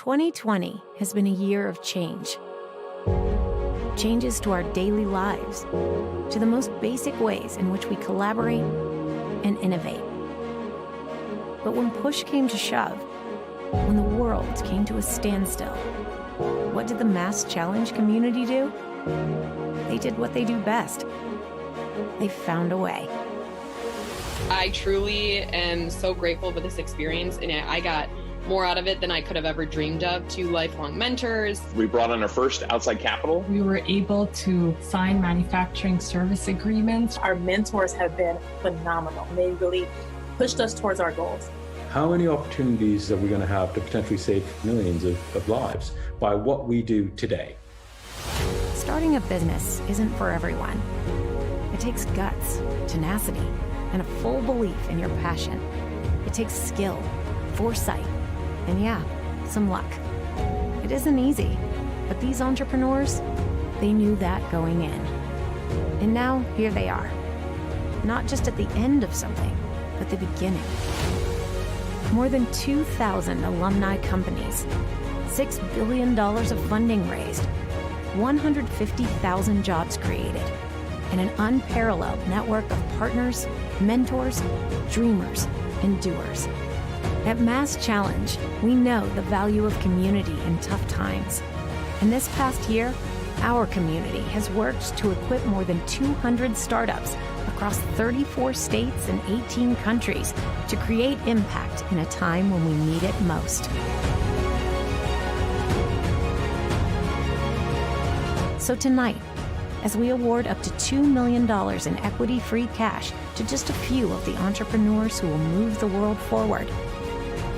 2020 has been a year of change. Changes to our daily lives, to the most basic ways in which we collaborate and innovate. But when push came to shove, when the world came to a standstill, what did the MassChallenge community do? They did what they do best. They found a way. I truly am so grateful for this experience, and I got more out of it than I could have ever dreamed of. 2 lifelong mentors. We brought on our first outside capital. We were able to sign manufacturing service agreements. Our mentors have been phenomenal. They really pushed us towards our goals. How many opportunities are we going to have to potentially save millions of lives by what we do today? Starting a business isn't for everyone. It takes guts, tenacity, and a full belief in your passion. It takes skill, foresight, and yeah, some luck. It isn't easy, but these entrepreneurs, they knew that going in. And now, here they are. Not just at the end of something, but the beginning. More than 2,000 alumni companies, $6 billion of funding raised, 150,000 jobs created, and an unparalleled network of partners, mentors, dreamers, and doers. At MassChallenge, we know the value of community in tough times. And this past year, our community has worked to equip more than 200 startups across 34 states and 18 countries to create impact in a time when we need it most. So tonight, as we award up to $2 million in equity-free cash to just a few of the entrepreneurs who will move the world forward,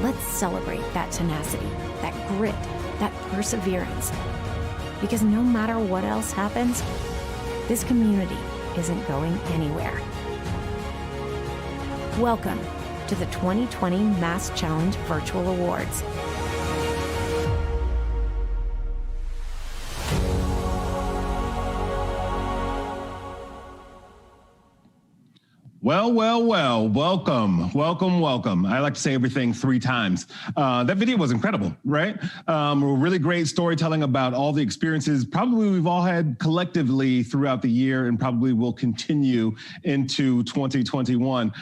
let's celebrate that tenacity, that grit, that perseverance. Because no matter what else happens, this community isn't going anywhere. Welcome to the 2020 MassChallenge Virtual Awards. Well, welcome. I like to say everything 3 times. That video was incredible, right? Really great storytelling about all the experiences probably we've all had collectively throughout the year and probably will continue into 2021.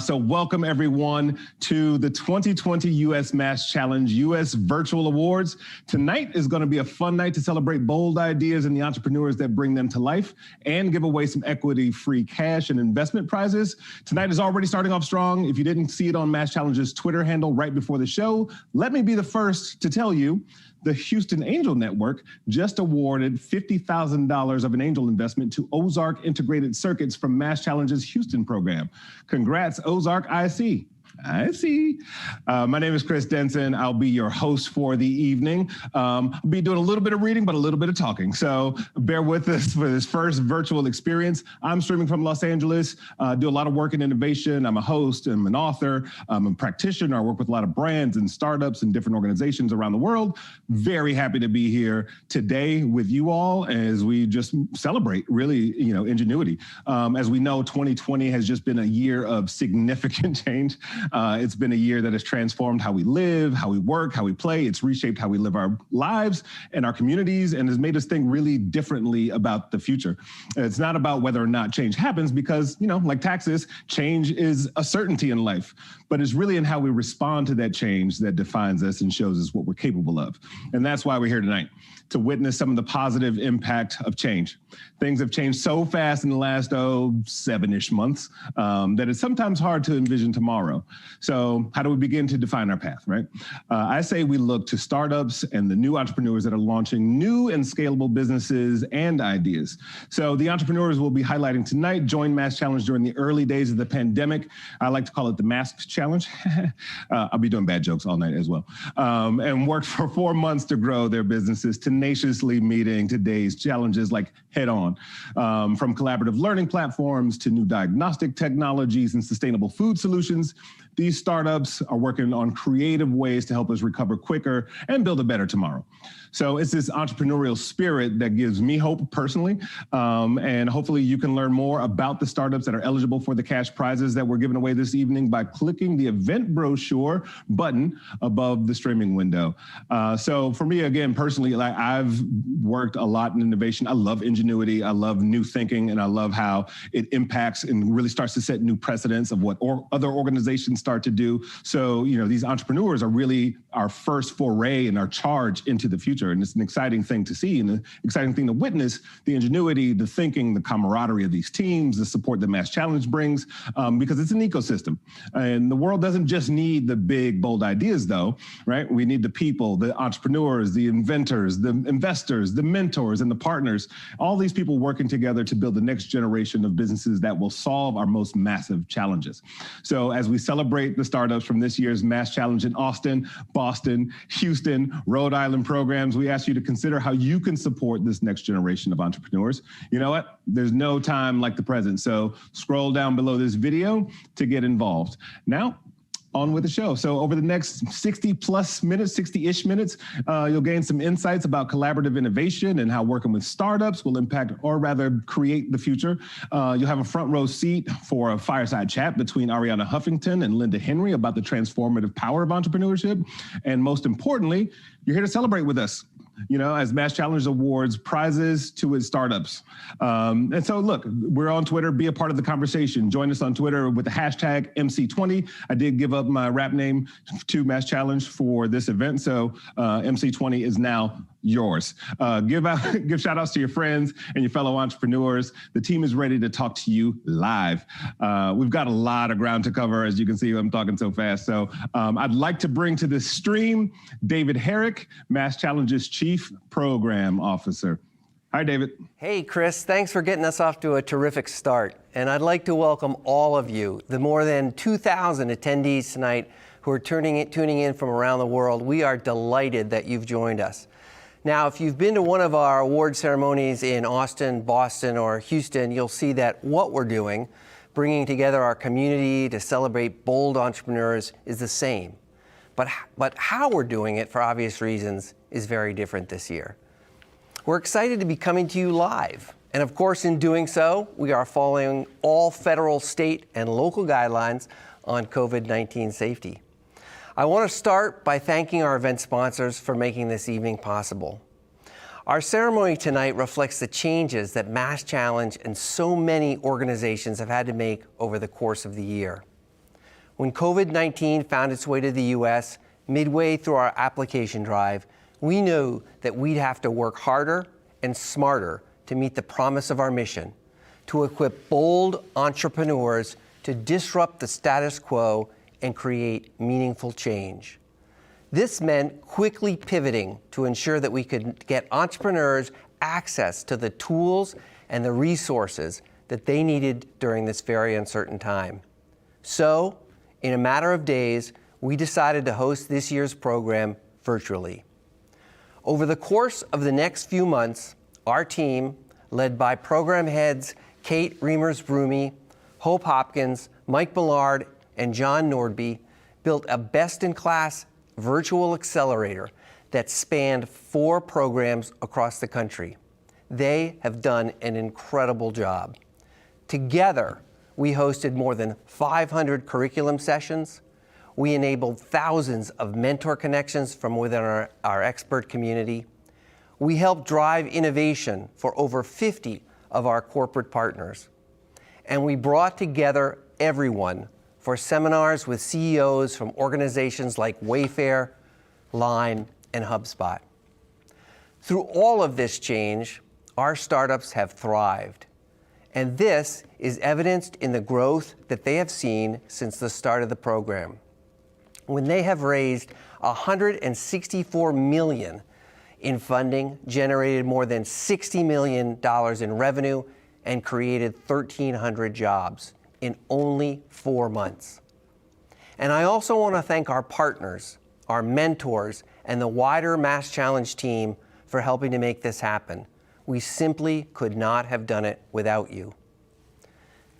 So welcome everyone to the 2020 US MassChallenge US Virtual Awards. Tonight is going to be a fun night to celebrate bold ideas and the entrepreneurs that bring them to life and give away some equity-free cash and investment prizes. Tonight is already starting off strong. If you didn't see it on MassChallenge's Twitter handle right before the show, let me be the first to tell you the Houston Angel Network just awarded $50,000 of an angel investment to Ozark Integrated Circuits from MassChallenge's Houston program. Congrats, Ozark IC. I see. My name is Chris Denson. I'll be your host for the evening. I'll be doing a little bit of reading, but a little bit of talking. So bear with us for this first virtual experience. I'm streaming from Los Angeles, do a lot of work in innovation. I'm a host, I'm an author, I'm a practitioner. I work with a lot of brands and startups and different organizations around the world. Very happy to be here today with you all as we just celebrate really, ingenuity. As we know, 2020 has just been a year of significant change. It's been a year that has transformed how we live, how we work, how we play. It's reshaped how we live our lives and our communities and has made us think really differently about the future. It's not about whether or not change happens because, like taxes, change is a certainty in life, but it's really in how we respond to that change that defines us and shows us what we're capable of. And that's why we're here tonight, to witness some of the positive impact of change. Things have changed so fast in the last, 7-ish months that it's sometimes hard to envision tomorrow. So how do we begin to define our path, right? I say we look to startups and the new entrepreneurs that are launching new and scalable businesses and ideas. So the entrepreneurs we'll be highlighting tonight joined MassChallenge during the early days of the pandemic. I like to call it the MassChallenge. I'll be doing bad jokes all night as well. And worked for 4 months to grow their businesses, tenaciously meeting today's challenges like head on. From collaborative learning platforms to new diagnostic technologies and sustainable food solutions, These startups are working on creative ways to help us recover quicker and build a better tomorrow. So it's this entrepreneurial spirit that gives me hope personally. And hopefully you can learn more about the startups that are eligible for the cash prizes that we're giving away this evening by clicking the event brochure button above the streaming window. So for me, again, personally, like I've worked a lot in innovation. I love ingenuity. I love new thinking, and I love how it impacts and really starts to set new precedents of what other organizations start to do. So, you know, these entrepreneurs are really our first foray and our charge into the future. And it's an exciting thing to see and an exciting thing to witness, the ingenuity, the thinking, the camaraderie of these teams, the support that MassChallenge brings, because it's an ecosystem. And the world doesn't just need the big, bold ideas, though, right? We need the people, the entrepreneurs, the inventors, the investors, the mentors, and the partners, all these people working together to build the next generation of businesses that will solve our most massive challenges. So as we celebrate the startups from this year's MassChallenge in Austin, Boston, Houston, Rhode Island programs, we ask you to consider how you can support this next generation of entrepreneurs. You know what? There's no time like the present. So scroll down below this video to get involved. Now, on with the show. So over the next 60-plus minutes, 60-ish minutes, you'll gain some insights about collaborative innovation and how working with startups will impact, or rather create, the future. You'll have a front row seat for a fireside chat between Ariana Huffington and Linda Henry about the transformative power of entrepreneurship. And most importantly, you're here to celebrate with us, you know, as MassChallenge awards prizes to its startups. And so look, we're on Twitter, be a part of the conversation. Join us on Twitter with the hashtag MC20. I did give up my rap name to MassChallenge for this event. So MC20 is now yours. Give shout outs to your friends and your fellow entrepreneurs. The team is ready to talk to you live. We've got a lot of ground to cover. As you can see, I'm talking so fast. So I'd like to bring to this stream David Herrick, MassChallenge's Chief Program Officer. Hi, David. Hey, Chris. Thanks for getting us off to a terrific start. And I'd like to welcome all of you, the more than 2,000 attendees tonight who are tuning in from around the world. We are delighted that you've joined us. Now, if you've been to one of our award ceremonies in Austin, Boston, or Houston, you'll see that what we're doing, bringing together our community to celebrate bold entrepreneurs, is the same. But how we're doing it, for obvious reasons, is very different this year. We're excited to be coming to you live. And of course, in doing so, we are following all federal, state, and local guidelines on COVID-19 safety. I want to start by thanking our event sponsors for making this evening possible. Our ceremony tonight reflects the changes that MassChallenge and so many organizations have had to make over the course of the year. When COVID-19 found its way to the U.S. midway through our application drive, we knew that we'd have to work harder and smarter to meet the promise of our mission, to equip bold entrepreneurs to disrupt the status quo and create meaningful change. This meant quickly pivoting to ensure that we could get entrepreneurs access to the tools and the resources that they needed during this very uncertain time. So, in a matter of days, we decided to host this year's program virtually. Over the course of the next few months, our team, led by program heads Kate Reimers-Brumey, Hope Hopkins, Mike Millard, and John Nordby, built a best-in-class virtual accelerator that spanned 4 programs across the country. They have done an incredible job. Together, we hosted more than 500 curriculum sessions. We enabled thousands of mentor connections from within our expert community. We helped drive innovation for over 50 of our corporate partners. And we brought together everyone for seminars with CEOs from organizations like Wayfair, Line, and HubSpot. Through all of this change, our startups have thrived. And this is evidenced in the growth that they have seen since the start of the program, when they have raised $164 million in funding, generated more than $60 million in revenue, and created 1,300 jobs in only 4 months. And I also want to thank our partners, our mentors, and the wider MassChallenge team for helping to make this happen. We simply could not have done it without you.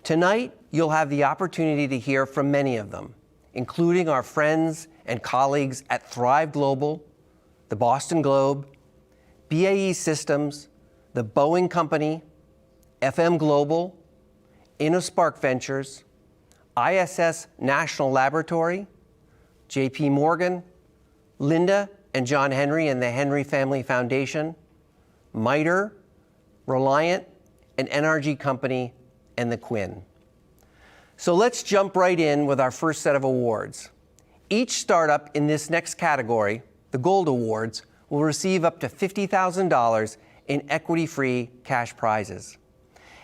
Tonight, you'll have the opportunity to hear from many of them, including our friends and colleagues at Thrive Global, the Boston Globe, BAE Systems, the Boeing Company, FM Global, InnoSpark Ventures, ISS National Laboratory, JP Morgan, Linda and John Henry and the Henry Family Foundation, MITRE, Reliant, an NRG company, and the Quinn. So let's jump right in with our first set of awards. Each startup in this next category, the Gold Awards, will receive up to $50,000 in equity-free cash prizes.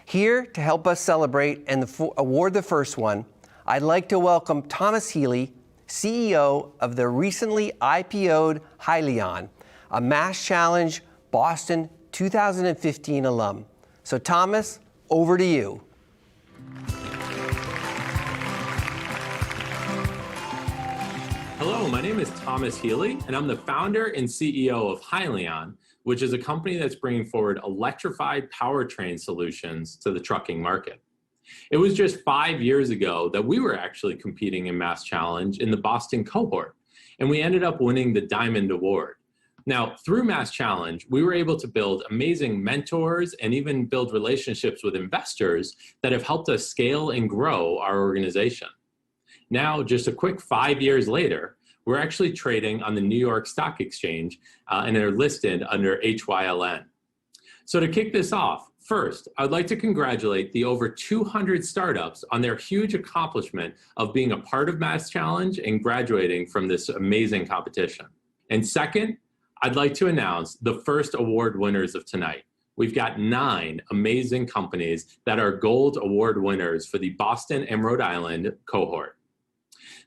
Here to help us celebrate and award the first one, I'd like to welcome Thomas Healy, CEO of the recently IPO'd Hyliion, a MassChallenge Boston 2015 alum. So Thomas, over to you. Hello, my name is Thomas Healy, and I'm the founder and CEO of Hyliion, which is a company that's bringing forward electrified powertrain solutions to the trucking market. It was just 5 years ago that we were actually competing in MassChallenge in the Boston cohort, and we ended up winning the Diamond Award. Now, through MassChallenge, we were able to build amazing mentors and even build relationships with investors that have helped us scale and grow our organization. Now, just a quick 5 years later, we're actually trading on the New York Stock Exchange and are listed under HYLN. So to kick this off, first, I'd like to congratulate the over 200 startups on their huge accomplishment of being a part of MassChallenge and graduating from this amazing competition. And second, I'd like to announce the first award winners of tonight. We've got 9 amazing companies that are Gold Award winners for the Boston and Rhode Island cohort.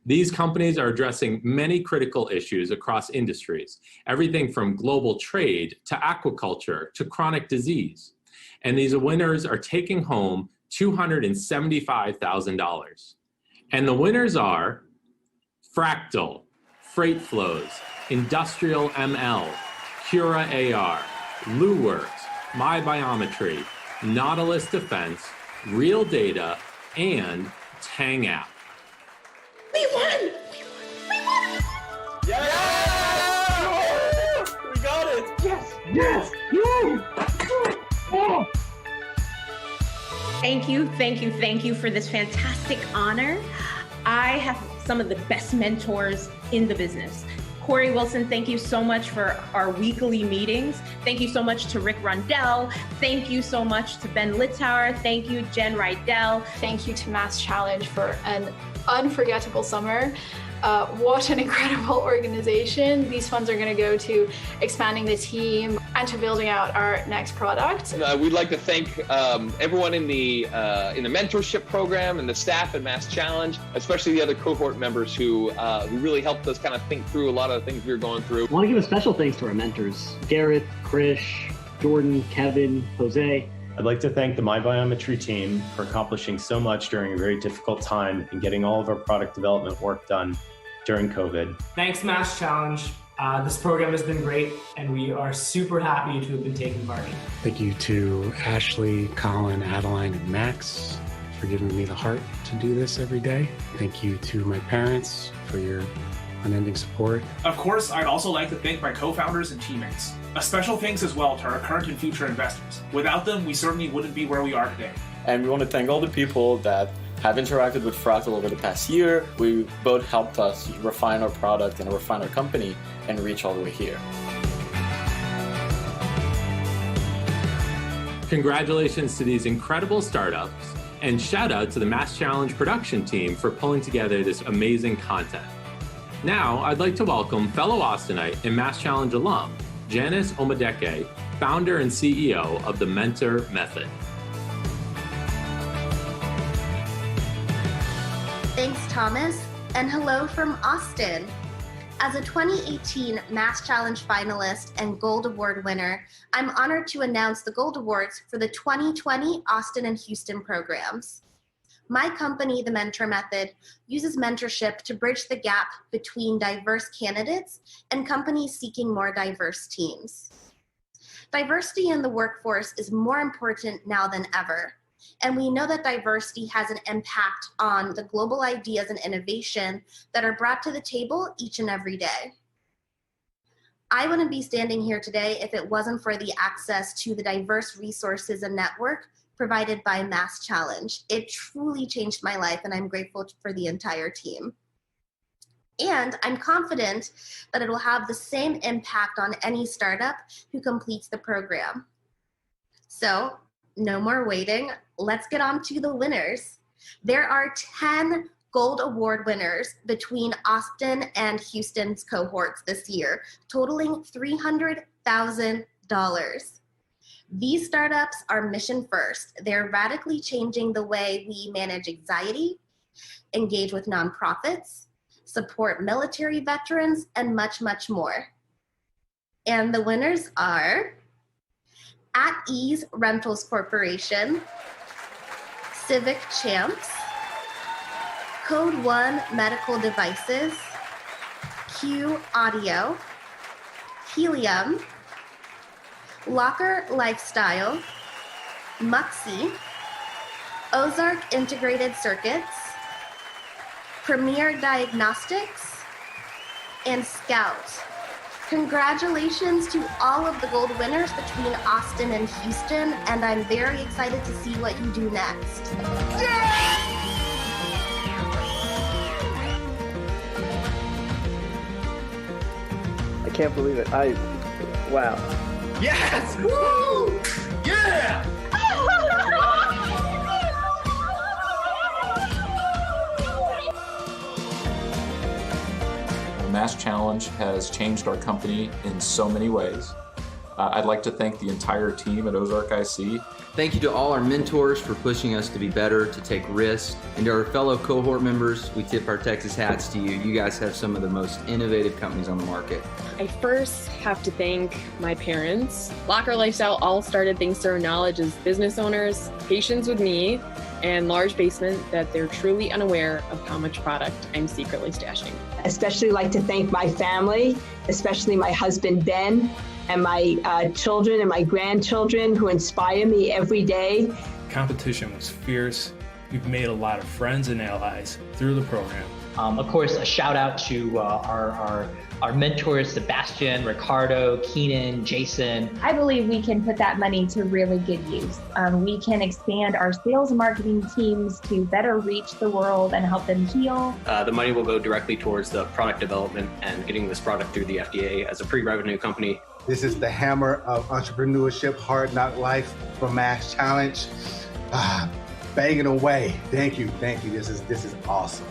These companies are addressing many critical issues across industries, everything from global trade to aquaculture to chronic disease. And these winners are taking home $275,000. And the winners are Fractal, Freight Flows, Industrial ML, Cura AR, Luworks, My Biometry, Nautilus Defense, Real Data, and Tang App. We won! We won! Yeah! We got it! Yes! Yes! Oh. Thank you for this fantastic honor. I have some of the best mentors in the business. Corey Wilson, thank you so much for our weekly meetings. Thank you so much to Rick Rundell. Thank you so much to Ben Littauer. Thank you, Jen Rydell. Thank you to MassChallenge for an unforgettable summer. What an incredible organization. These funds are going to go to expanding the team and to building out our next product. We'd like to thank everyone in the mentorship program and the staff at MassChallenge, especially the other cohort members who really helped us kind of think through a lot of the things we were going through. I want to give a special thanks to our mentors, Garrett, Krish, Jordan, Kevin, Jose. I'd like to thank the My Biometry team for accomplishing so much during a very difficult time and getting all of our product development work done during COVID. Thanks, MassChallenge. This program has been great, and we are super happy to have been taking part. Thank you to Ashley, Colin, Adeline, and Max for giving me the heart to do this every day. Thank you to my parents for your unending support. Of course, I'd also like to thank my co-founders and teammates. A special thanks as well to our current and future investors. Without them, we certainly wouldn't be where we are today. And we want to thank all the people that have interacted with Fractal over the past year. We both helped us refine our product and refine our company and reach all the way here. Congratulations to these incredible startups, and shout out to the MassChallenge production team for pulling together this amazing content. Now, I'd like to welcome fellow Austinite and MassChallenge alum, Janice Omadeke, founder and CEO of the Mentor Method. Thanks, Thomas, and hello from Austin. As a 2018 MassChallenge finalist and Gold Award winner, I'm honored to announce the Gold Awards for the 2020 Austin and Houston programs. My company, the Mentor Method, uses mentorship to bridge the gap between diverse candidates and companies seeking more diverse teams. Diversity in the workforce is more important now than ever. And we know that diversity has an impact on the global ideas and innovation that are brought to the table each and every day. I wouldn't be standing here today if it wasn't for the access to the diverse resources and network provided by MassChallenge. It truly changed my life, and I'm grateful for the entire team. And I'm confident that it will have the same impact on any startup who completes the program. So, no more waiting. Let's get on to the winners. There are 10 Gold Award winners between Austin and Houston's cohorts this year, totaling $300,000. These startups are mission first. They're radically changing the way we manage anxiety, engage with nonprofits, support military veterans, and much, much more. And the winners are At Ease Rentals Corporation, Civic Champs, Code 1 Medical Devices, Q Audio, Helium, Locker Lifestyle, Muxi, Ozark Integrated Circuits, Premier Diagnostics, and Scout. Congratulations to all of the gold winners between Austin and Houston, and I'm very excited to see what you do next. I can't believe it. Wow. Yes! Woo! Yeah! MassChallenge has changed our company in so many ways. I'd like to thank the entire team at Ozark IC. Thank you to all our mentors for pushing us to be better, to take risks. And to our fellow cohort members, we tip our Texas hats to you. You guys have some of the most innovative companies on the market. I first have to thank my parents. Locker Lifestyle all started thanks to our knowledge as business owners, patience with me, and large basement that they're truly unaware of how much product I'm secretly stashing. Especially like to thank my family, especially my husband, Ben, and my children and my grandchildren who inspire me every day. Competition was fierce. We've made a lot of friends and allies through the program. Of course, a shout out to our mentors, Sebastian, Ricardo, Keenan, Jason. I believe we can put that money to really good use. We can expand our sales and marketing teams to better reach the world and help them heal. The money will go directly towards the product development and getting this product through the FDA as a pre-revenue company. This is the hammer of entrepreneurship, hard knock life from MassChallenge. Banging away. Thank you. This is awesome.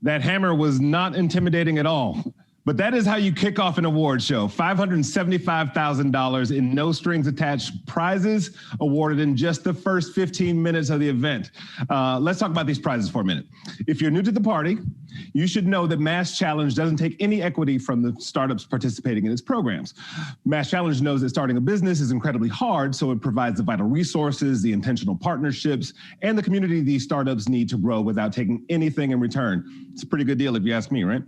That hammer was not intimidating at all. But that is how you kick off an award show. $575,000 in no strings attached prizes awarded in just the first 15 minutes of the event. Let's talk about these prizes for a minute. If you're new to the party, you should know that MassChallenge doesn't take any equity from the startups participating in its programs. MassChallenge knows that starting a business is incredibly hard, so it provides the vital resources, the intentional partnerships, and the community these startups need to grow without taking anything in return. It's a pretty good deal if you ask me, right?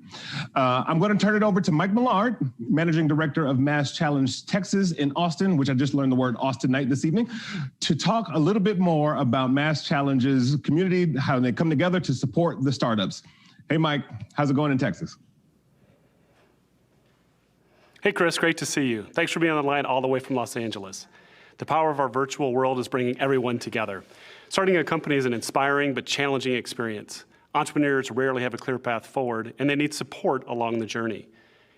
I'm going to turn it over to Mike Millard, Managing Director of MassChallenge Texas in Austin, which I just learned the word Austinite this evening, to talk a little bit more about MassChallenge's community, how they come together to support the startups. Hey, Mike, how's it going in Texas? Hey, Chris, great to see you. Thanks for being on the line all the way from Los Angeles. The power of our virtual world is bringing everyone together. Starting a company is an inspiring but challenging experience. Entrepreneurs rarely have a clear path forward, and they need support along the journey.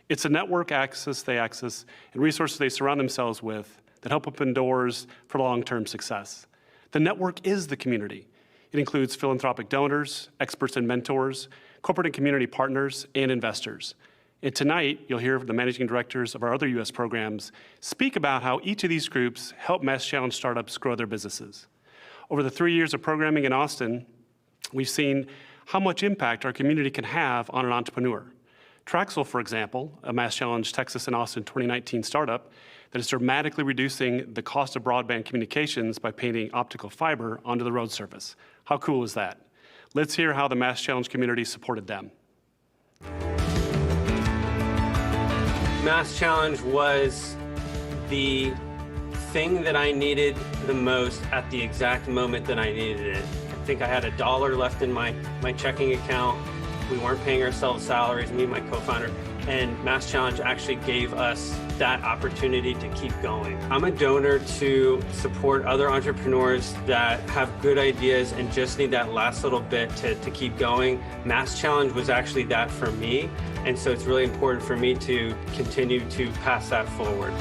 It's the network access and resources they surround themselves with that help open doors for long-term success. The network is the community. It includes philanthropic donors, experts and mentors, corporate and community partners, and investors. And tonight, you'll hear from the managing directors of our other U.S. programs speak about how each of these groups help MassChallenge startups grow their businesses. Over the 3 years of programming in Austin, we've seen how much impact our community can have on an entrepreneur. Traxel, for example, a MassChallenge Texas and Austin 2019 startup that is dramatically reducing the cost of broadband communications by painting optical fiber onto the road surface. How cool is that? Let's hear how the MassChallenge community supported them. MassChallenge was the thing that I needed the most at the exact moment that I needed it. I think I had $1 left in my checking account. We weren't paying ourselves salaries, me and my co-founder, and MassChallenge actually gave us that opportunity to keep going. I'm a donor to support other entrepreneurs that have good ideas and just need that last little bit to keep going. MassChallenge was actually that for me, and so it's really important for me to continue to pass that forward.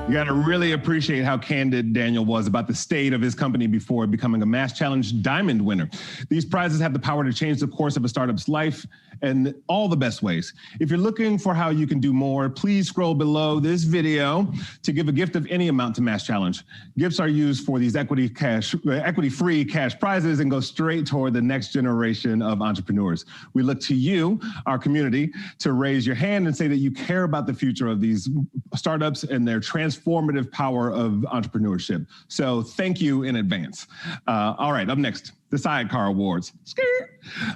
You got to really appreciate how candid Daniel was about the state of his company before becoming a MassChallenge Diamond winner. These prizes have the power to change the course of a startup's life in all the best ways. If you're looking for how you can do more, please scroll below this video to give a gift of any amount to MassChallenge. Gifts are used for these equity-free cash prizes and go straight toward the next generation of entrepreneurs. We look to you, our community, to raise your hand and say that you care about the future of these startups and their transformative power of entrepreneurship. So thank you in advance. All right, up next, the Sidecar Awards.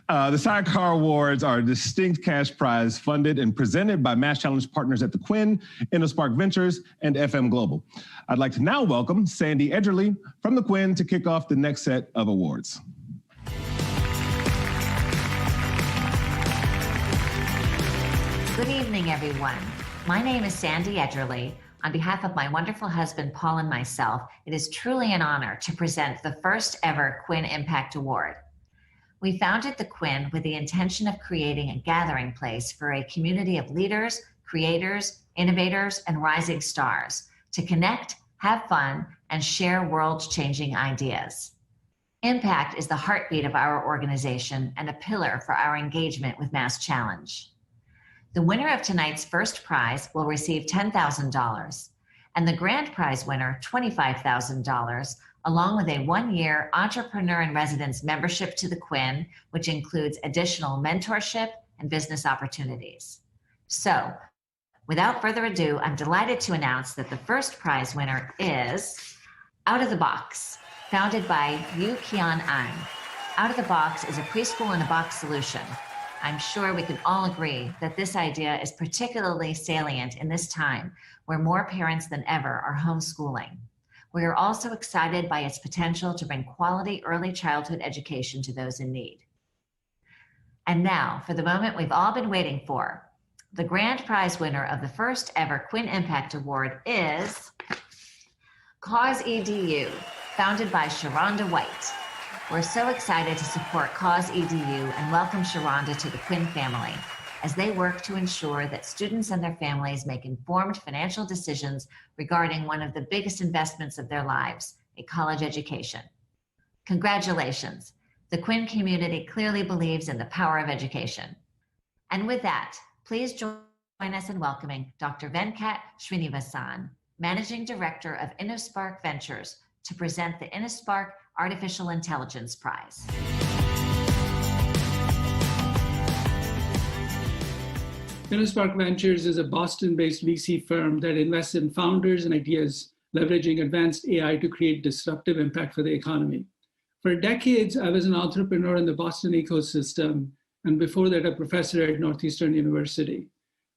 The Sidecar Awards are a distinct cash prize funded and presented by MassChallenge partners at the Quinn, InnoSpark Ventures, and FM Global. I'd like to now welcome Sandy Edgerly from the Quinn to kick off the next set of awards. Good evening, everyone. My name is Sandy Edgerly. On behalf of my wonderful husband, Paul, and myself, it is truly an honor to present the first ever Quinn Impact Award. We founded the Quinn with the intention of creating a gathering place for a community of leaders, creators, innovators, and rising stars to connect, have fun, and share world-changing ideas. Impact is the heartbeat of our organization and a pillar for our engagement with MassChallenge. The winner of tonight's first prize will receive $10,000, and the grand prize winner, $25,000, along with a one-year Entrepreneur in Residence membership to the Quinn, which includes additional mentorship and business opportunities. So, without further ado, I'm delighted to announce that the first prize winner is Out of the Box, founded by Yu Kian An. Out of the Box is a preschool in a box solution. I'm sure we can all agree that this idea is particularly salient in this time where more parents than ever are homeschooling. We are also excited by its potential to bring quality early childhood education to those in need. And now, for the moment we've all been waiting for. The grand prize winner of the first ever Quinn Impact Award is Cause EDU, founded by Sharonda White. We're so excited to support Cause EDU and welcome Sharonda to the Quinn family as they work to ensure that students and their families make informed financial decisions regarding one of the biggest investments of their lives, a college education. Congratulations. The Quinn community clearly believes in the power of education. And with that, please join us in welcoming Dr. Venkat Srinivasan, Managing Director of InnoSpark Ventures, to present the InnoSpark Artificial Intelligence Prize. InnoSpark Ventures is a Boston-based VC firm that invests in founders and ideas leveraging advanced AI to create disruptive impact for the economy. For decades, I was an entrepreneur in the Boston ecosystem, and before that, a professor at Northeastern University.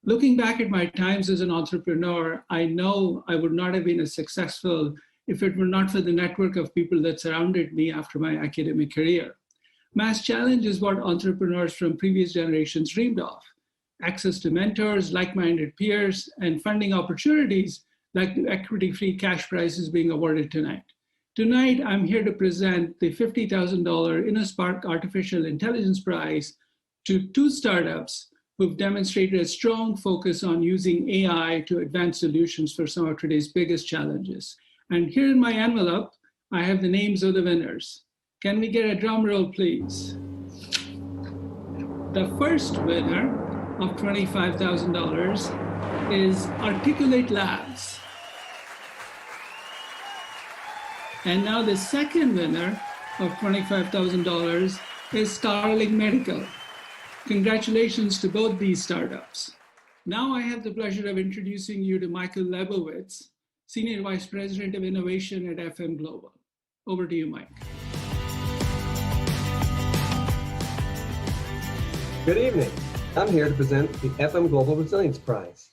Looking back at my times as an entrepreneur, I know I would not have been as successful if it were not for the network of people that surrounded me after my academic career. MassChallenge is what entrepreneurs from previous generations dreamed of: access to mentors, like-minded peers, and funding opportunities like the equity-free cash prizes being awarded tonight. Tonight, I'm here to present the $50,000 InnoSpark Artificial Intelligence Prize to two startups who've demonstrated a strong focus on using AI to advance solutions for some of today's biggest challenges. And here in my envelope, I have the names of the winners. Can we get a drum roll, please? The first winner of $25,000 is Articulate Labs. And now the second winner of $25,000 is Starling Medical. Congratulations to both these startups. Now I have the pleasure of introducing you to Michael Lebowitz, Senior Vice President of Innovation at FM Global. Over to you, Mike. Good evening. I'm here to present the FM Global Resilience Prize.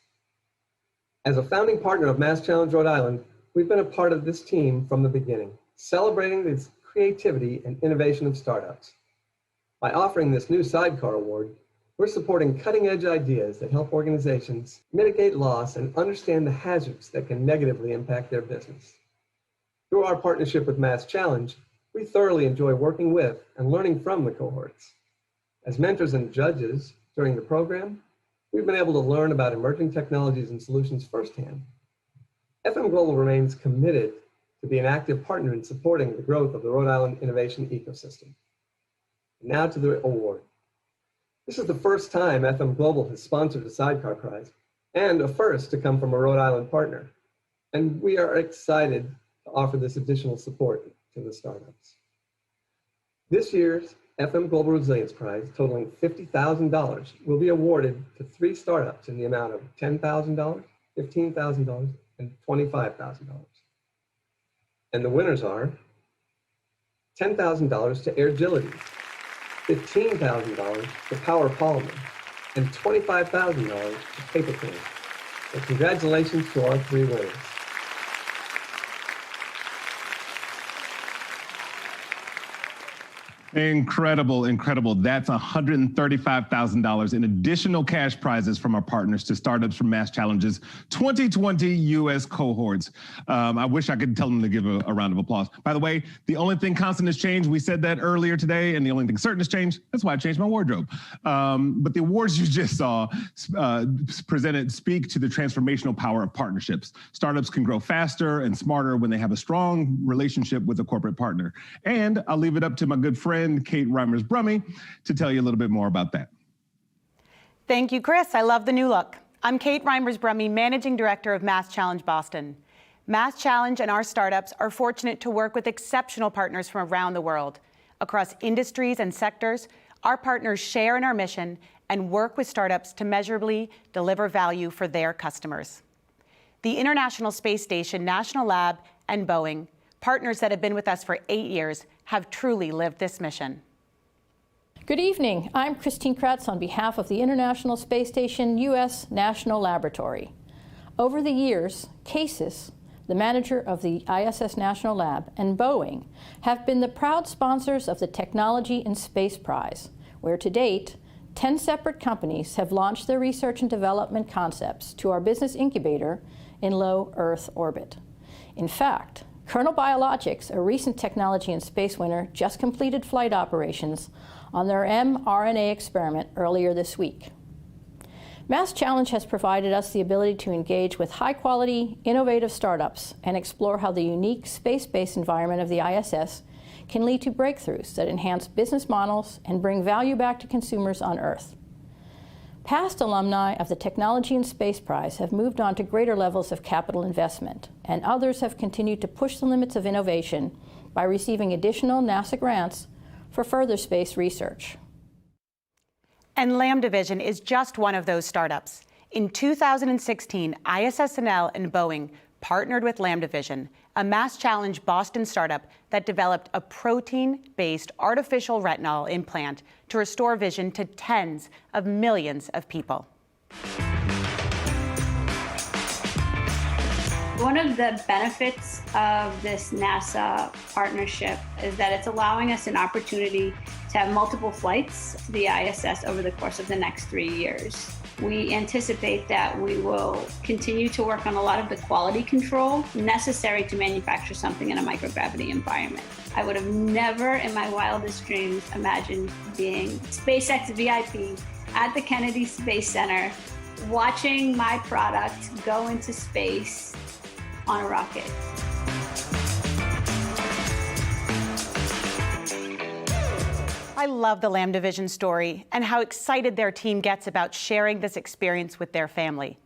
As a founding partner of MassChallenge Rhode Island, we've been a part of this team from the beginning, celebrating the creativity and innovation of startups. By offering this new Sidecar Award, we're supporting cutting-edge ideas that help organizations mitigate loss and understand the hazards that can negatively impact their business. Through our partnership with MassChallenge, we thoroughly enjoy working with and learning from the cohorts. As mentors and judges during the program, we've been able to learn about emerging technologies and solutions firsthand. FM Global remains committed to be an active partner in supporting the growth of the Rhode Island innovation ecosystem. Now to the award. This is the first time FM Global has sponsored a Sidecar Prize, and a first to come from a Rhode Island partner. And we are excited to offer this additional support to the startups. This year's FM Global Resilience Prize, totaling $50,000, will be awarded to 3 startups in the amount of $10,000, $15,000, and $25,000. And the winners are $10,000 to Airgility, $15,000 to Power Polymer, and $25,000 to Paperclean. So congratulations to our 3 winners. Incredible, incredible. That's $135,000 in additional cash prizes from our partners to startups from MassChallenge's 2020 U.S. cohorts. I wish I could tell them to give a round of applause. By the way, the only thing constant has changed, we said that earlier today, and the only thing certain has changed, that's why I changed my wardrobe. But the awards you just saw presented speak to the transformational power of partnerships. Startups can grow faster and smarter when they have a strong relationship with a corporate partner. And I'll leave it up to my good friend, Kate Reimers-Brummie, to tell you a little bit more about that. Thank you, Chris. I love the new look. I'm Kate Reimers-Brummie, Managing Director of MassChallenge Boston. MassChallenge and our startups are fortunate to work with exceptional partners from around the world. Across industries and sectors, our partners share in our mission and work with startups to measurably deliver value for their customers. The International Space Station, National Lab, and Boeing, partners that have been with us for 8 years, have truly lived this mission. Good evening. I'm Christine Kratz on behalf of the International Space Station U.S. National Laboratory. Over the years, CASIS, the manager of the ISS National Lab, and Boeing have been the proud sponsors of the Technology in Space Prize, where to date, 10 separate companies have launched their research and development concepts to our business incubator in low Earth orbit. In fact, Colonel Biologics, a recent Technology in Space winner, just completed flight operations on their mRNA experiment earlier this week. MassChallenge has provided us the ability to engage with high-quality, innovative startups and explore how the unique space-based environment of the ISS can lead to breakthroughs that enhance business models and bring value back to consumers on Earth. Past alumni of the Technology in Space Prize have moved on to greater levels of capital investment, and others have continued to push the limits of innovation by receiving additional NASA grants for further space research. And Lambda Vision is just one of those startups. In 2016, ISSNL and Boeing partnered with Lambda Vision, a MassChallenge Boston startup that developed a protein-based artificial retinol implant to restore vision to tens of millions of people. One of the benefits of this NASA partnership is that it's allowing us an opportunity to have multiple flights to the ISS over the course of the next 3 years. We anticipate that we will continue to work on a lot of the quality control necessary to manufacture something in a microgravity environment. I would have never in my wildest dreams imagined being SpaceX VIP at the Kennedy Space Center, watching my product go into space on a rocket. I love the Lambda Vision story and how excited their team gets about sharing this experience with their family.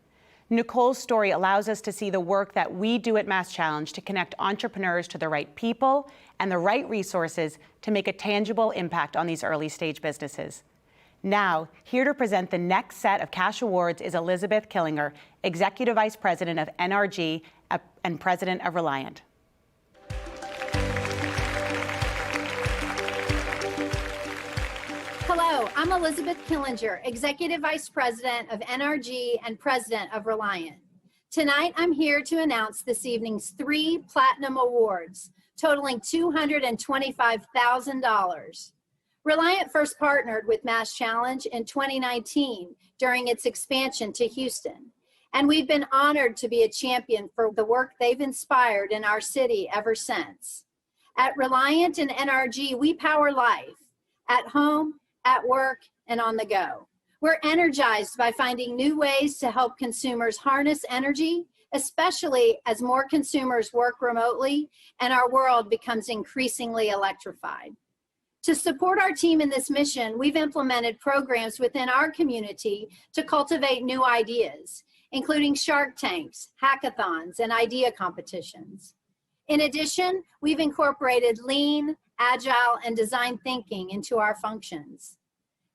Nicole's story allows us to see the work that we do at MassChallenge to connect entrepreneurs to the right people and the right resources to make a tangible impact on these early stage businesses. Now, here to present the next set of cash awards is Elizabeth Killinger, Executive Vice President of NRG and President of Reliant. Hello, Hello, I'm Elizabeth Killinger, Executive Vice President of NRG and President of Reliant. Tonight, I'm here to announce this evening's 3 Platinum Awards, totaling $225,000. Reliant first partnered with MassChallenge in 2019 during its expansion to Houston, and we've been honored to be a champion for the work they've inspired in our city ever since. At Reliant and NRG, we power life, at home, at work, and on the go. We're energized by finding new ways to help consumers harness energy, especially as more consumers work remotely and our world becomes increasingly electrified. To support our team in this mission, we've implemented programs within our community to cultivate new ideas, including Shark Tanks, hackathons, and idea competitions. In addition, we've incorporated lean, agile, and design thinking into our functions.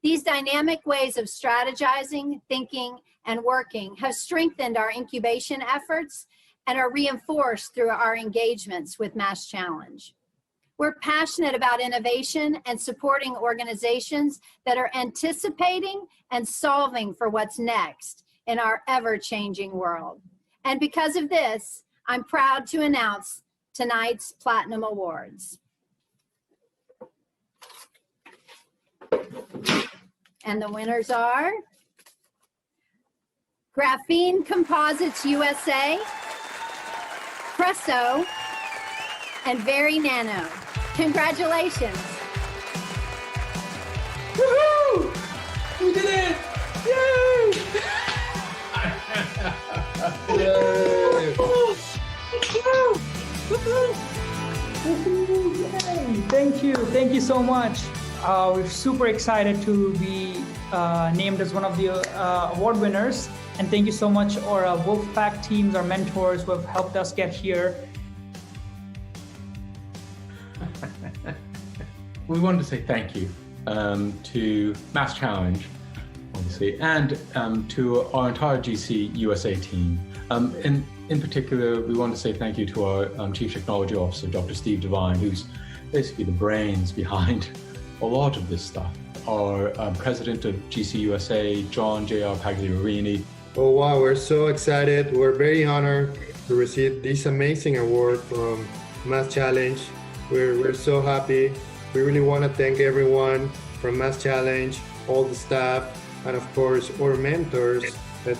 These dynamic ways of strategizing, thinking, and working have strengthened our incubation efforts and are reinforced through our engagements with MassChallenge. We're passionate about innovation and supporting organizations that are anticipating and solving for what's next in our ever-changing world. And because of this, I'm proud to announce tonight's Platinum Awards. And the winners are Graphene Composites USA, Presso, and Very Nano. Congratulations. Woohoo! We did it! Yay! Yay! Thank you so much. We're super excited to be named as one of the award winners. And thank you so much our Wolfpack teams, our mentors who have helped us get here. We wanted to say thank you to MassChallenge, obviously, and to our entire GC USA team. In particular, we want to say thank you to our Chief Technology Officer, Dr. Steve Devine, who's basically the brains behind a lot of this stuff. Our President of GC USA, John J.R. Pagliarini. Oh wow, we're so excited. We're very honored to receive this amazing award from MassChallenge. We're so happy. We really want to thank everyone from MassChallenge, all the staff, and of course our mentors,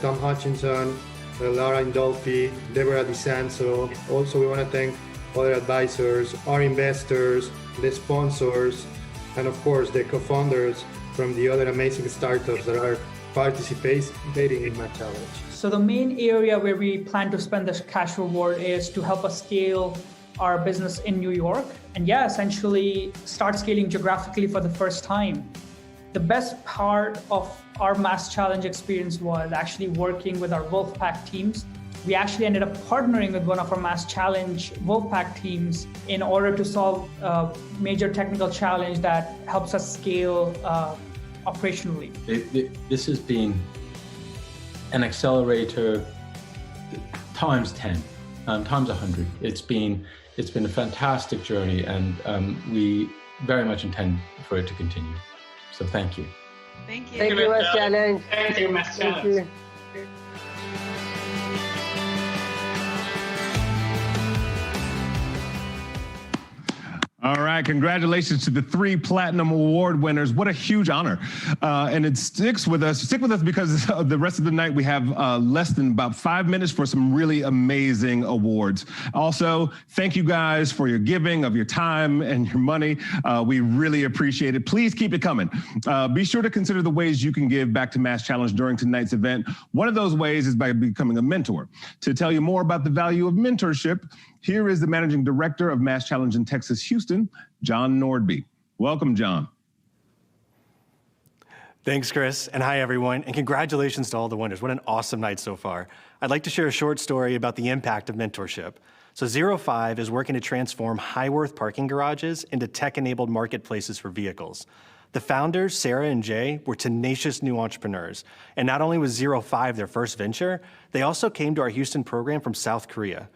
Tom Hutchinson, Laura Indolfi, Deborah DiSanzo. Also, we want to thank other advisors, our investors, the sponsors, and of course the co-founders from the other amazing startups that are participating in MassChallenge. So the main area where we plan to spend this cash reward is to help us scale our business in New York. And yeah, essentially start scaling geographically for the first time. The best part of our MassChallenge experience was actually working with our Wolfpack teams. We actually ended up partnering with one of our MassChallenge Wolfpack teams in order to solve a major technical challenge that helps us scale operationally. This has been an accelerator times 10, times 100. It's been a fantastic journey, and we very much intend for it to continue. So thank you. Thank you. Thank you, MassChallenge. Thank you, MassChallenge. Thank you. All right, congratulations to the 3 Platinum Award winners. What a huge honor. And it sticks with us. Stick with us because the rest of the night we have less than about 5 minutes for some really amazing awards. Also, thank you guys for your giving of your time and your money. We really appreciate it. Please keep it coming. Be sure to consider the ways you can give back to MassChallenge during tonight's event. One of those ways is by becoming a mentor. To tell you more about the value of mentorship, here is the Managing Director of MassChallenge in Texas, Houston, John Nordby. Welcome, John. Thanks, Chris, and hi, everyone, and congratulations to all the winners. What an awesome night so far. I'd like to share a short story about the impact of mentorship. So 05 is working to transform high-worth parking garages into tech-enabled marketplaces for vehicles. The founders, Sarah and Jay, were tenacious new entrepreneurs. And not only was 05 their first venture, they also came to our Houston program from South Korea.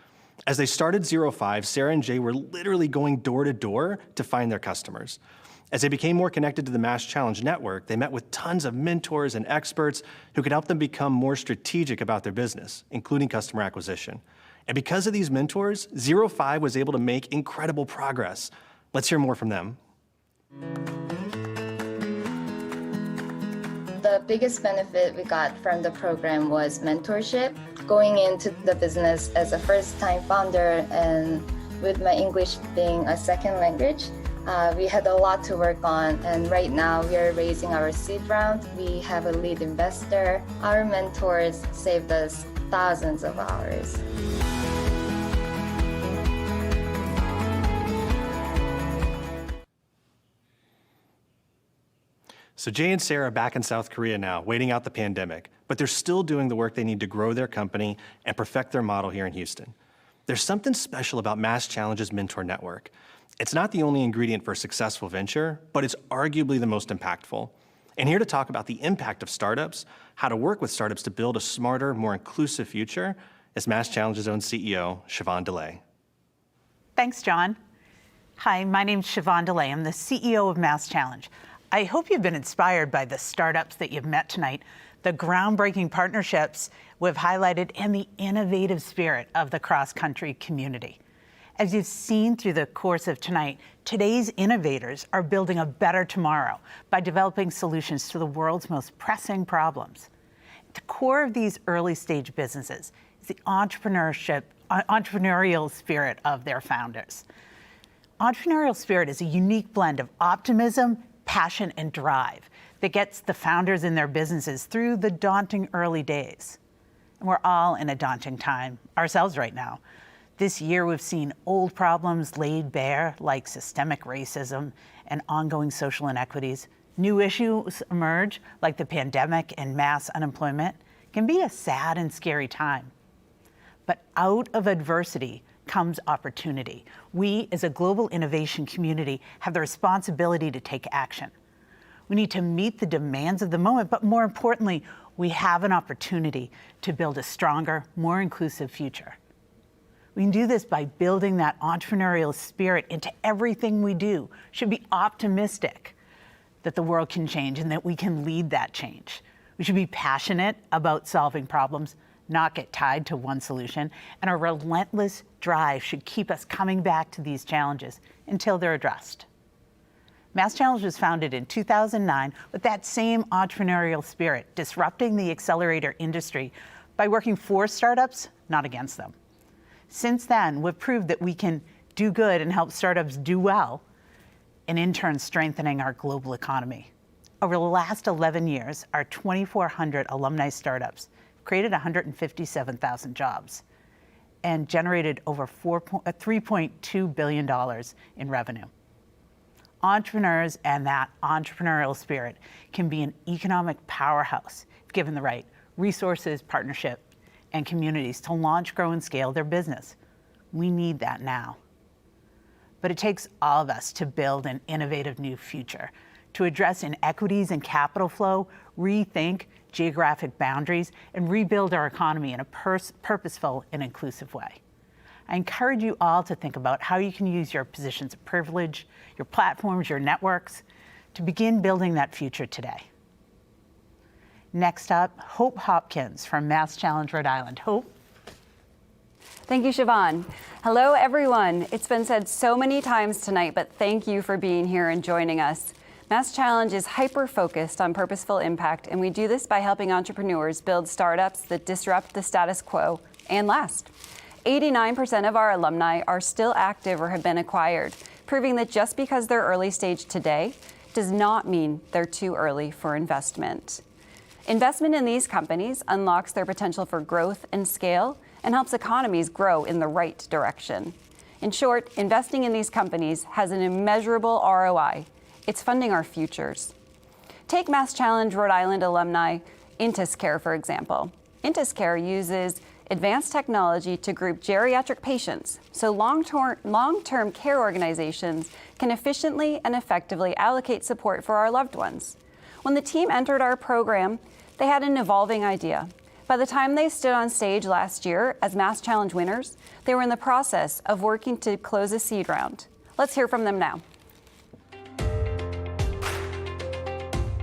As they started 05, Sarah and Jay were literally going door to door to find their customers. As they became more connected to the MassChallenge network, they met with tons of mentors and experts who could help them become more strategic about their business, including customer acquisition. And because of these mentors, 05 was able to make incredible progress. Let's hear more from them. The biggest benefit we got from the program was mentorship. Going into the business as a first-time founder and with my English being a second language, we had a lot to work on, and right now we are raising our seed round. We have a lead investor. Our mentors saved us thousands of hours. So Jay and Sarah are back in South Korea now, waiting out the pandemic, but they're still doing the work they need to grow their company and perfect their model here in Houston. There's something special about MassChallenge's mentor network. It's not the only ingredient for a successful venture, but it's arguably the most impactful. And here to talk about the impact of startups, how to work with startups to build a smarter, more inclusive future, is MassChallenge's own CEO, Siobhan DeLay. Thanks, John. Hi, my name's Siobhan DeLay. I'm the CEO of MassChallenge. I hope you've been inspired by the startups that you've met tonight, the groundbreaking partnerships we've highlighted, and the innovative spirit of the cross-country community. As you've seen through the course of tonight, today's innovators are building a better tomorrow by developing solutions to the world's most pressing problems. At the core of these early-stage businesses is the entrepreneurial spirit of their founders. Entrepreneurial spirit is a unique blend of optimism, passion, and drive that gets the founders in their businesses through the daunting early days. And we're all in a daunting time ourselves right now. This year, we've seen old problems laid bare, like systemic racism and ongoing social inequities. New issues emerge, like the pandemic and mass unemployment. It can be a sad and scary time. But out of adversity comes opportunity. We, as a global innovation community, have the responsibility to take action. We need to meet the demands of the moment, but more importantly, we have an opportunity to build a stronger, more inclusive future. We can do this by building that entrepreneurial spirit into everything we do. Should be optimistic that the world can change and that we can lead that change. We should be passionate about solving problems, not get tied to one solution, and our relentless drive should keep us coming back to these challenges until they're addressed. MassChallenge was founded in 2009 with that same entrepreneurial spirit, disrupting the accelerator industry by working for startups, not against them. Since then, we've proved that we can do good and help startups do well, and in turn strengthening our global economy. Over the last 11 years, our 2,400 alumni startups created 157,000 jobs and generated over $3.2 billion in revenue. Entrepreneurs and that entrepreneurial spirit can be an economic powerhouse if given the right resources, partnership, and communities to launch, grow, and scale their business. We need that now. But it takes all of us to build an innovative new future, to address inequities in capital flow, rethink geographic boundaries, and rebuild our economy in a purposeful and inclusive way. I encourage you all to think about how you can use your positions of privilege, your platforms, your networks, to begin building that future today. Next up, Hope Hopkins from MassChallenge, Rhode Island. Hope. Thank you, Siobhan. Hello, everyone. It's been said so many times tonight, but thank you for being here and joining us. MassChallenge is hyper-focused on purposeful impact, and we do this by helping entrepreneurs build startups that disrupt the status quo and last. 89% of our alumni are still active or have been acquired, proving that just because they're early stage today does not mean they're too early for investment. Investment in these companies unlocks their potential for growth and scale and helps economies grow in the right direction. In short, investing in these companies has an immeasurable ROI. It's funding our futures. Take MassChallenge Rhode Island alumni IntusCare, for example. IntusCare uses advanced technology to group geriatric patients so long-term care organizations can efficiently and effectively allocate support for our loved ones. When the team entered our program, they had an evolving idea. By the time they stood on stage last year as MassChallenge winners, they were in the process of working to close a seed round. Let's hear from them now.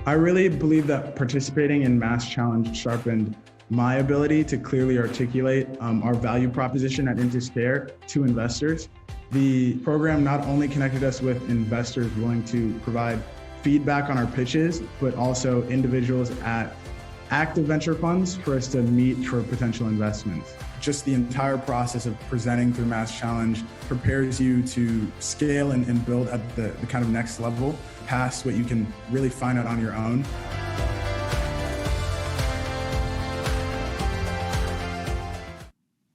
I really believe that participating in MassChallenge sharpened my ability to clearly articulate our value proposition at InterScare to investors. The program not only connected us with investors willing to provide feedback on our pitches, but also individuals at active venture funds for us to meet for potential investments. Just the entire process of presenting through MassChallenge prepares you to scale and build at the kind of next level past what you can really find out on your own.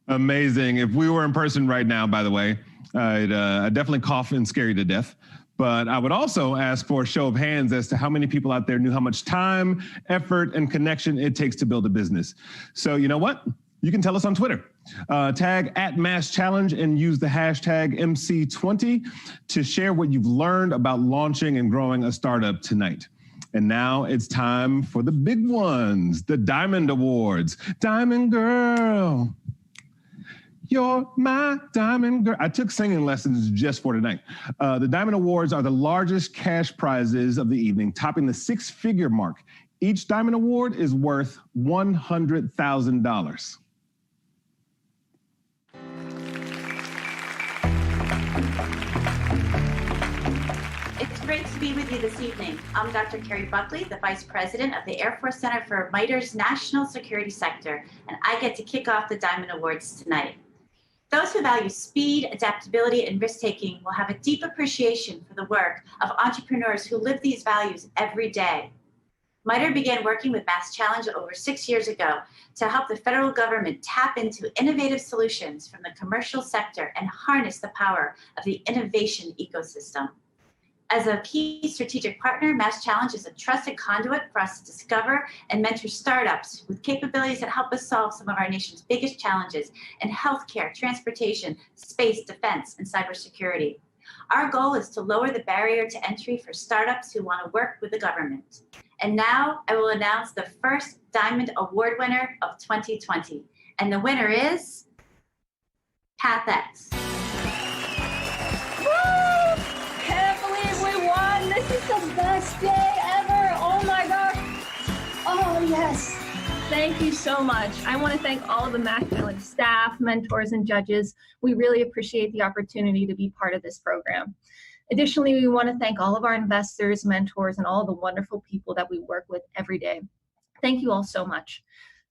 Amazing. If we were in person right now, by the way, I'd definitely cough and scare you to death. But I would also ask for a show of hands as to how many people out there knew how much time, effort, and connection it takes to build a business. So you know what? You can tell us on Twitter. Tag @MassChallenge and use the hashtag MC20 to share what you've learned about launching and growing a startup tonight. And now it's time for the big ones, the Diamond Awards. Diamond Girl. You're my diamond girl. I took singing lessons just for tonight. The Diamond Awards are the largest cash prizes of the evening, topping the six-figure mark. Each Diamond Award is worth $100,000. It's great to be with you this evening. I'm Dr. Carrie Buckley, the Vice President of the Air Force Center for MITRE's National Security Sector, and I get to kick off the Diamond Awards tonight. Those who value speed, adaptability, and risk-taking will have a deep appreciation for the work of entrepreneurs who live these values every day. MITRE began working with MassChallenge over 6 years ago to help the federal government tap into innovative solutions from the commercial sector and harness the power of the innovation ecosystem. As a key strategic partner, MassChallenge is a trusted conduit for us to discover and mentor startups with capabilities that help us solve some of our nation's biggest challenges in healthcare, transportation, space, defense, and cybersecurity. Our goal is to lower the barrier to entry for startups who want to work with the government. And now I will announce the first Diamond Award winner of 2020. And the winner is PathX. This is the best day ever. Oh my gosh. Oh yes. Thank you so much. I want to thank all of the MassChallenge staff, mentors, and judges. We really appreciate the opportunity to be part of this program. Additionally, we want to thank all of our investors, mentors, and all the wonderful people that we work with every day. Thank you all so much.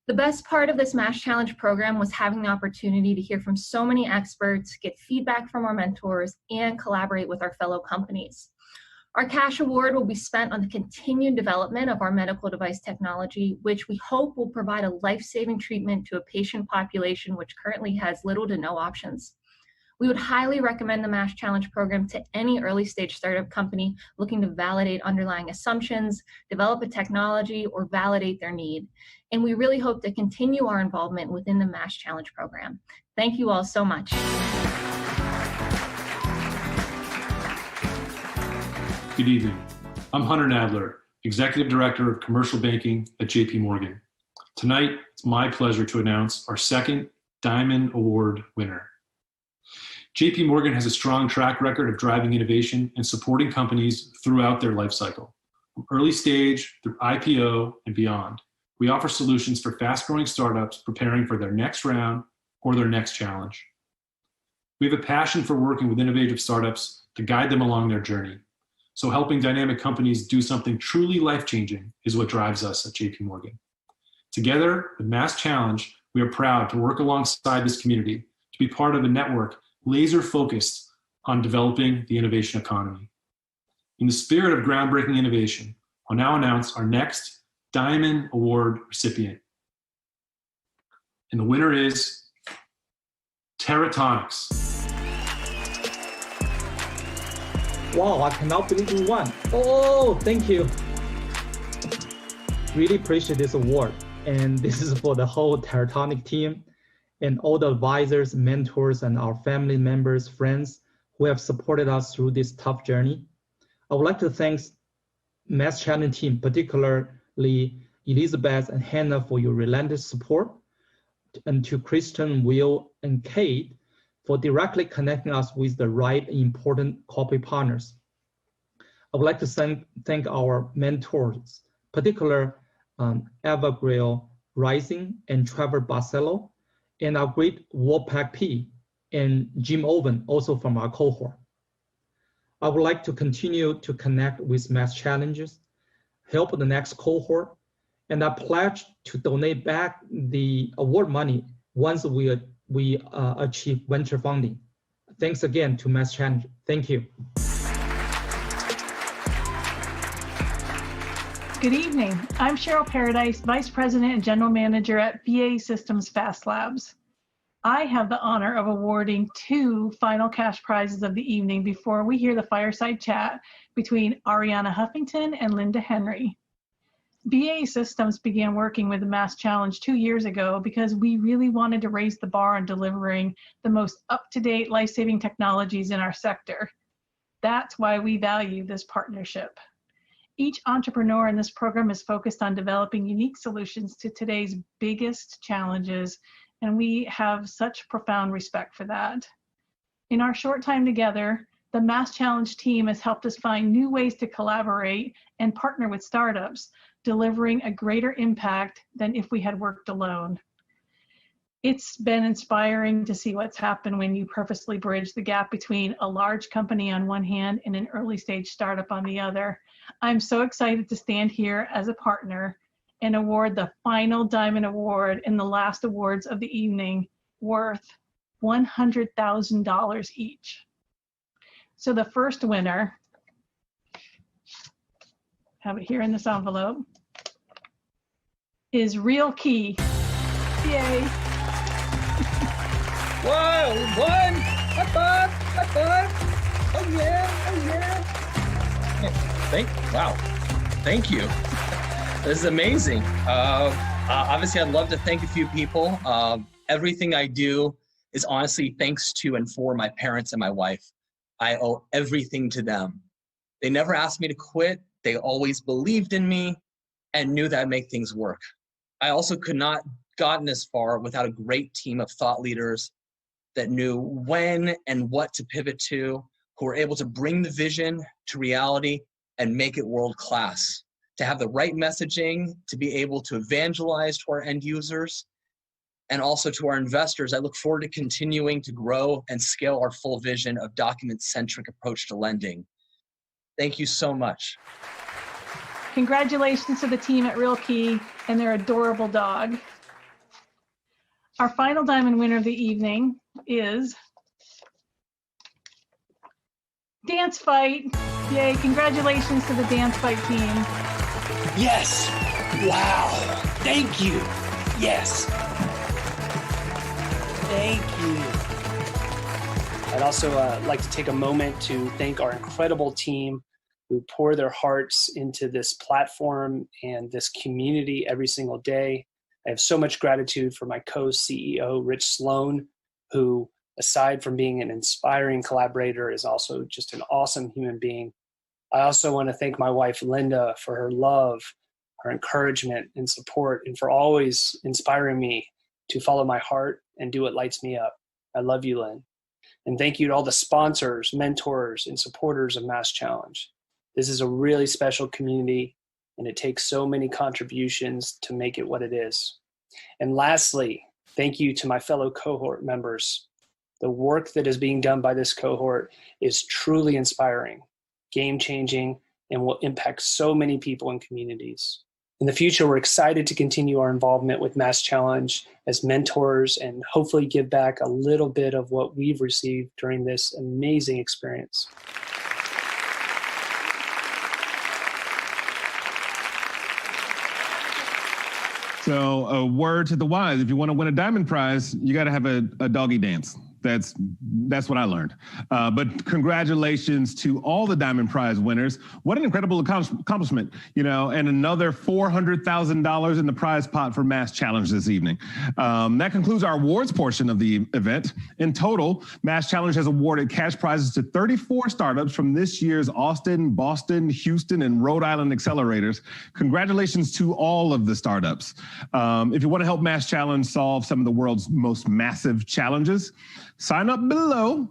The best part of this MassChallenge program was having the opportunity to hear from so many experts, get feedback from our mentors, and collaborate with our fellow companies. Our cash award will be spent on the continued development of our medical device technology, which we hope will provide a life-saving treatment to a patient population which currently has little to no options. We would highly recommend the MassChallenge program to any early-stage startup company looking to validate underlying assumptions, develop a technology, or validate their need. And we really hope to continue our involvement within the MassChallenge program. Thank you all so much. Good evening. I'm Hunter Nadler, Executive Director of Commercial Banking at JP Morgan. Tonight, it's my pleasure to announce our second Diamond Award winner. JP Morgan has a strong track record of driving innovation and supporting companies throughout their life cycle. From early stage through IPO and beyond, we offer solutions for fast-growing startups preparing for their next round or their next challenge. We have a passion for working with innovative startups to guide them along their journey. So helping dynamic companies do something truly life-changing is what drives us at JP Morgan. Together with MassChallenge, we are proud to work alongside this community to be part of a network laser-focused on developing the innovation economy. In the spirit of groundbreaking innovation, I'll now announce our next Diamond Award recipient. And the winner is Teratonics. Wow, I cannot believe we won. Oh, thank you. Really appreciate this award. And this is for the whole Teratonic team and all the advisors, mentors, and our family members, friends who have supported us through this tough journey. I would like to thank MassChallenge team, particularly Elizabeth and Hannah, for your relentless support, and to Kristen, Will, and Kate for directly connecting us with the right and important corporate partners. I would like to thank our mentors, particular Eva Grill, Rising, and Trevor Barcelo, and our great Wolfpack P and Jim Owen, also from our cohort. I would like to continue to connect with MassChallenge, help the next cohort, and I pledge to donate back the award money once we achieve venture funding. Thanks again to MassChallenge. Thank you. Good evening. I'm Cheryl Paradise, Vice President and General Manager at BAE Systems Fast Labs. I have the honor of awarding 2 final cash prizes of the evening before we hear the fireside chat between Ariana Huffington and Linda Henry. BAE Systems began working with the MassChallenge 2 years ago because we really wanted to raise the bar on delivering the most up-to-date life-saving technologies in our sector. That's why we value this partnership. Each entrepreneur in this program is focused on developing unique solutions to today's biggest challenges, and we have such profound respect for that. In our short time together, the MassChallenge team has helped us find new ways to collaborate and partner with startups, delivering a greater impact than if we had worked alone. It's been inspiring to see what's happened when you purposely bridge the gap between a large company on one hand and an early stage startup on the other. I'm so excited to stand here as a partner and award the final Diamond Award in the last awards of the evening, worth $100,000 each. So the first winner, have it here in this envelope, is Real Key. Yay. Whoa, we won! High five! High five! Oh yeah! Oh yeah! Wow. Thank you. This is amazing. Obviously, I'd love to thank a few people. Everything I do is honestly thanks to and for my parents and my wife. I owe everything to them. They never asked me to quit. They always believed in me and knew that I'd make things work. I also could not gotten this far without a great team of thought leaders that knew when and what to pivot to, who were able to bring the vision to reality and make it world-class, to have the right messaging, to be able to evangelize to our end users, and also to our investors. I look forward to continuing to grow and scale our full vision of document-centric approach to lending. Thank you so much. Congratulations to the team at Real Key and their adorable dog. Our final Diamond winner of the evening is Dance Fight. Yay, congratulations to the Dance Fight team. Yes, wow, thank you, yes. Thank you. I'd also like to take a moment to thank our incredible team who pour their hearts into this platform and this community every single day. I have so much gratitude for my co-CEO, Rich Sloan, who, aside from being an inspiring collaborator, is also just an awesome human being. I also want to thank my wife, Linda, for her love, her encouragement and support, and for always inspiring me to follow my heart and do what lights me up. I love you, Lynn. And thank you to all the sponsors, mentors, and supporters of MassChallenge. This is a really special community, and it takes so many contributions to make it what it is. And lastly, thank you to my fellow cohort members. The work that is being done by this cohort is truly inspiring, game-changing, and will impact so many people and communities. In the future, we're excited to continue our involvement with MassChallenge as mentors and hopefully give back a little bit of what we've received during this amazing experience. So a word to the wise, if you want to win a diamond prize, you got to have a doggy dance. That's what I learned. But congratulations to all the Diamond Prize winners. What an incredible accomplishment, you know, and another $400,000 in the prize pot for MassChallenge this evening. That concludes our awards portion of the event. In total, MassChallenge has awarded cash prizes to 34 startups from this year's Austin, Boston, Houston, and Rhode Island accelerators. Congratulations to all of the startups. If you want to help MassChallenge solve some of the world's most massive challenges, sign up below.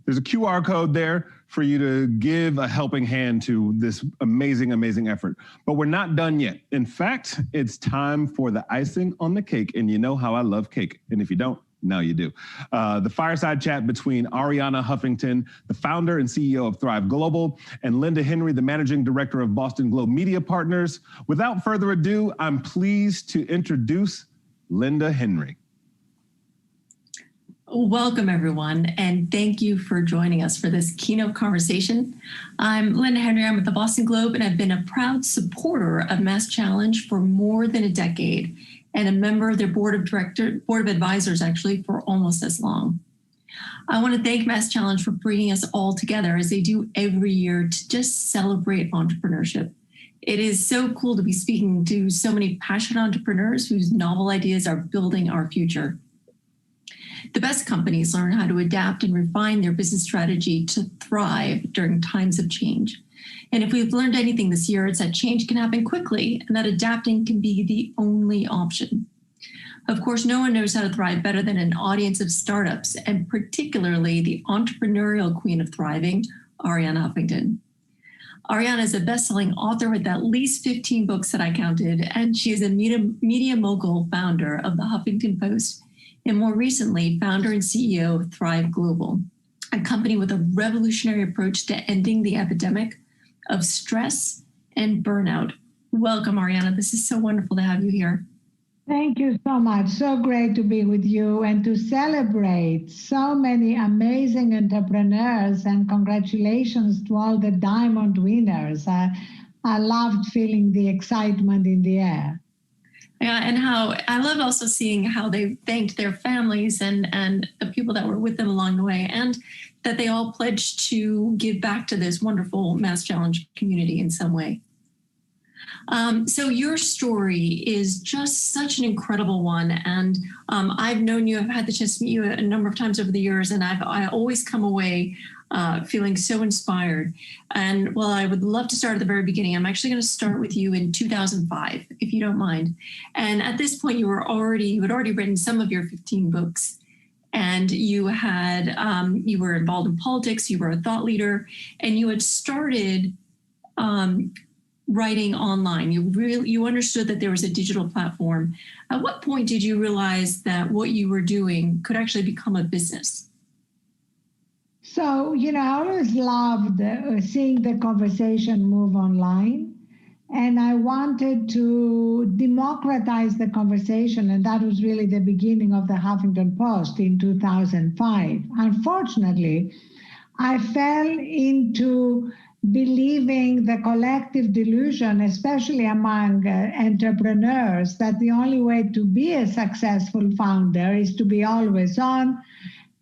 There's a QR code there for you to give a helping hand to this amazing, amazing effort. But we're not done yet. In fact, it's time for the icing on the cake. And you know how I love cake. And if you don't, now you do. The fireside chat between Arianna Huffington, the founder and CEO of Thrive Global, and Linda Henry, the managing director of Boston Globe Media Partners. Without further ado, I'm pleased to introduce Linda Henry. Welcome, everyone, and thank you for joining us for this keynote conversation. I'm Linda Henry. I'm with the Boston Globe, and I've been a proud supporter of MassChallenge for more than a decade, and a member of their board of advisors, actually, for almost as long. I want to thank MassChallenge for bringing us all together, as they do every year, to just celebrate entrepreneurship. It is so cool to be speaking to so many passionate entrepreneurs whose novel ideas are building our future. The best companies learn how to adapt and refine their business strategy to thrive during times of change. And if we've learned anything this year, it's that change can happen quickly and that adapting can be the only option. Of course, no one knows how to thrive better than an audience of startups, and particularly the entrepreneurial queen of thriving, Arianna Huffington. Arianna is a best-selling author with at least 15 books that I counted, and she is a media mogul founder of the Huffington Post, and more recently, founder and CEO of Thrive Global, a company with a revolutionary approach to ending the epidemic of stress and burnout. Welcome, Arianna. This is so wonderful to have you here. Thank you so much. So great to be with you and to celebrate so many amazing entrepreneurs, and congratulations to all the diamond winners. I loved feeling the excitement in the air. Yeah, and how I love also seeing how they thanked their families and the people that were with them along the way, and that they all pledged to give back to this wonderful MassChallenge community in some way. So your story is just such an incredible one, and I've known you, I've had the chance to meet you a number of times over the years, and I always come away feeling so inspired. And well, I would love to start at the very beginning. I'm actually going to start with you in 2005, if you don't mind. And at this point, you had already written some of your 15 books, and you were involved in politics, you were a thought leader, and you had started writing online. You understood that there was a digital platform. At what point did you realize that what you were doing could actually become a business? So, I always loved seeing the conversation move online, and I wanted to democratize the conversation, and that was really the beginning of the Huffington Post in 2005. Unfortunately, I fell into believing the collective delusion, especially among entrepreneurs, that the only way to be a successful founder is to be always on,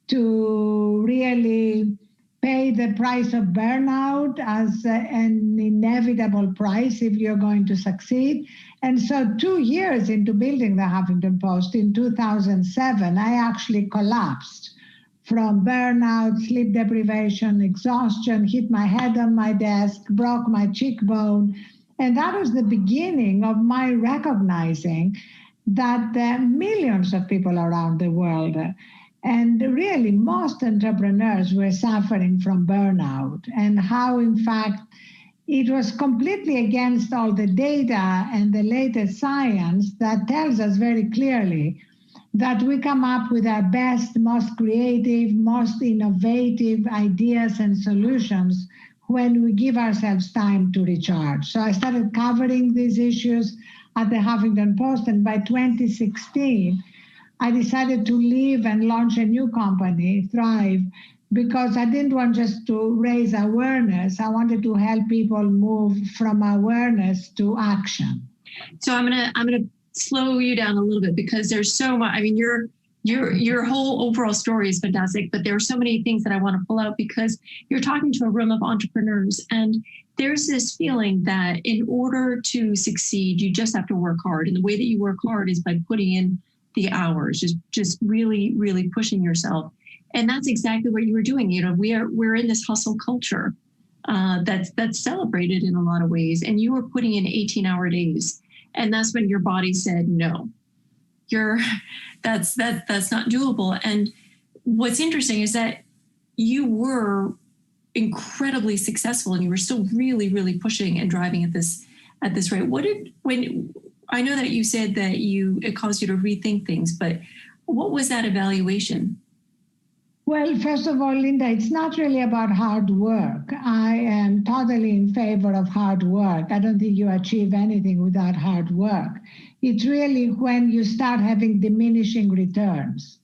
to really pay the price of burnout as an inevitable price if you're going to succeed. And so 2 years into building the Huffington Post in 2007, I actually collapsed from burnout, sleep deprivation, exhaustion, hit my head on my desk, broke my cheekbone. And that was the beginning of my recognizing that there are millions of people around the world, and really most entrepreneurs were suffering from burnout, and how, in fact, it was completely against all the data and the latest science that tells us very clearly that we come up with our best, most creative, most innovative ideas and solutions when we give ourselves time to recharge. So I started covering these issues at the Huffington Post, and by 2016, I decided to leave and launch a new company, Thrive, because I didn't want just to raise awareness. I wanted to help people move from awareness to action. So I'm gonna slow you down a little bit, because there's so much. I mean, your whole overall story is fantastic, but there are so many things that I want to pull out, because you're talking to a room of entrepreneurs, and there's this feeling that in order to succeed, you just have to work hard, and the way that you work hard is by putting in the hours, just really, really pushing yourself. And that's exactly what you were doing. We're in this hustle culture that's celebrated in a lot of ways, and you were putting in 18-hour days. And that's when your body said, no, that's not doable. And what's interesting is that you were incredibly successful and you were still really, really pushing and driving at this rate. I know that you said that it caused you to rethink things, but what was that evaluation? Well, first of all, Linda, it's not really about hard work. I am totally in favor of hard work. I don't think you achieve anything without hard work. It's really when you start having diminishing returns,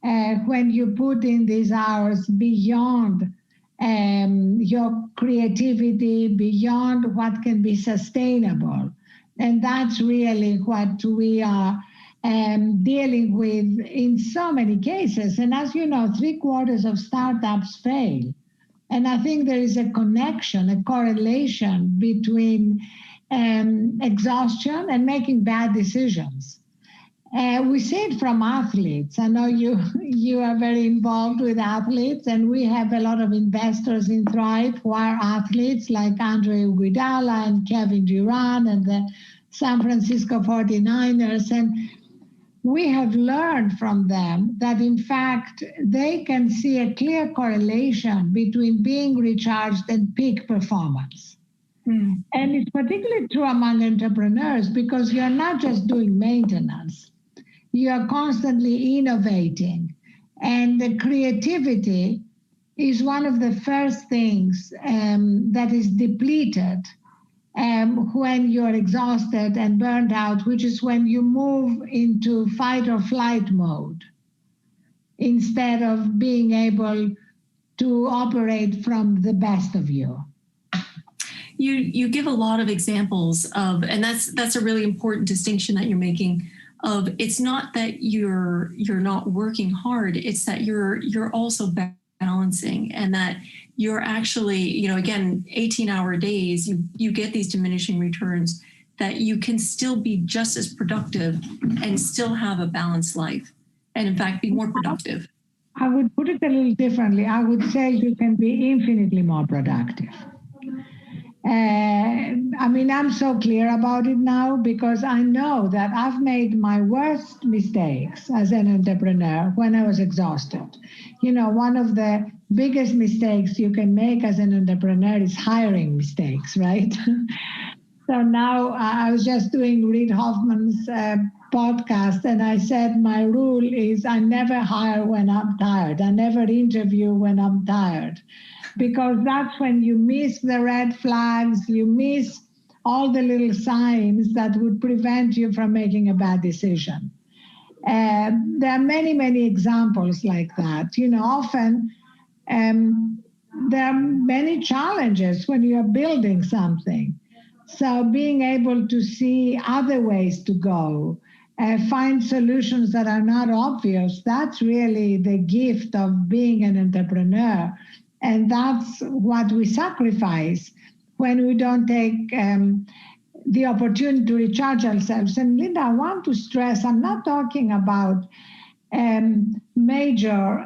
when you put in these hours beyond your creativity, beyond what can be sustainable. And that's really what we are dealing with in so many cases. And as you know, 3/4 of startups fail. And I think there is a connection, a correlation between exhaustion and making bad decisions. We see it from athletes. I know you are very involved with athletes, and we have a lot of investors in Thrive who are athletes like Andre Iguodala and Kevin Durant and the San Francisco 49ers. And we have learned from them that, in fact, they can see a clear correlation between being recharged and peak performance. And it's particularly true among entrepreneurs because you're not just doing maintenance. You are constantly innovating. And the creativity is one of the first things that is depleted when you're exhausted and burned out, which is when you move into fight or flight mode instead of being able to operate from the best of you. You give a lot of examples of, and that's a really important distinction that you're making, of it's not that you're not working hard, it's that you're also balancing, and that you're actually, again, 18-hour days, you get these diminishing returns, that you can still be just as productive and still have a balanced life, and in fact, be more productive. I would put it a little differently. I would say you can be infinitely more productive. I'm so clear about it now because I know that I've made my worst mistakes as an entrepreneur when I was exhausted. One of the biggest mistakes you can make as an entrepreneur is hiring mistakes, right? So now I was just doing Reid Hoffman's podcast, and I said my rule is I never hire when I'm tired. I never interview when I'm tired. Because that's when you miss the red flags, you miss all the little signs that would prevent you from making a bad decision. There are many, many examples like that. Often there are many challenges when you are building something. So being able to see other ways to go, find solutions that are not obvious, that's really the gift of being an entrepreneur. And that's what we sacrifice when we don't take the opportunity to recharge ourselves. And Linda, I want to stress, I'm not talking about major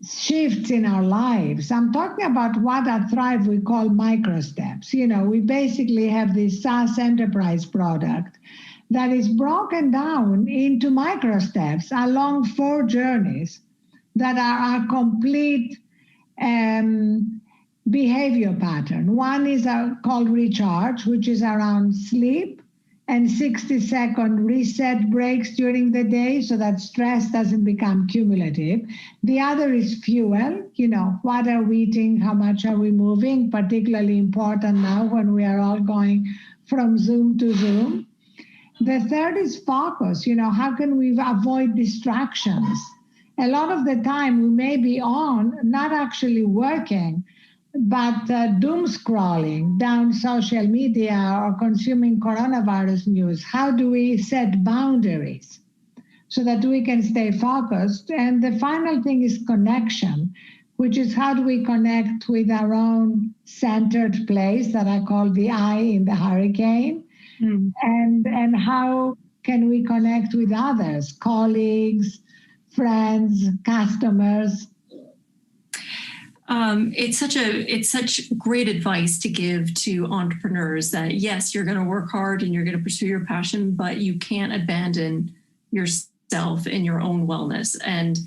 shifts in our lives. I'm talking about what at Thrive we call micro steps. We basically have this SaaS enterprise product that is broken down into micro steps along 4 journeys that are a complete behavior pattern. One is called recharge, which is around sleep and 60-second reset breaks during the day so that stress doesn't become cumulative. The other is fuel. What are we eating? How much are we moving? Particularly important now when we are all going from Zoom to Zoom. The third is focus. How can we avoid distractions? A lot of the time we may be on, not actually working, but doom scrolling down social media or consuming coronavirus news. How do we set boundaries so that we can stay focused? And the final thing is connection, which is how do we connect with our own centered place that I call the eye in the hurricane? And how can we connect with others, colleagues, friends, customers? It's such great advice to give to entrepreneurs that yes, you're going to work hard and you're going to pursue your passion, but you can't abandon yourself and your own wellness. And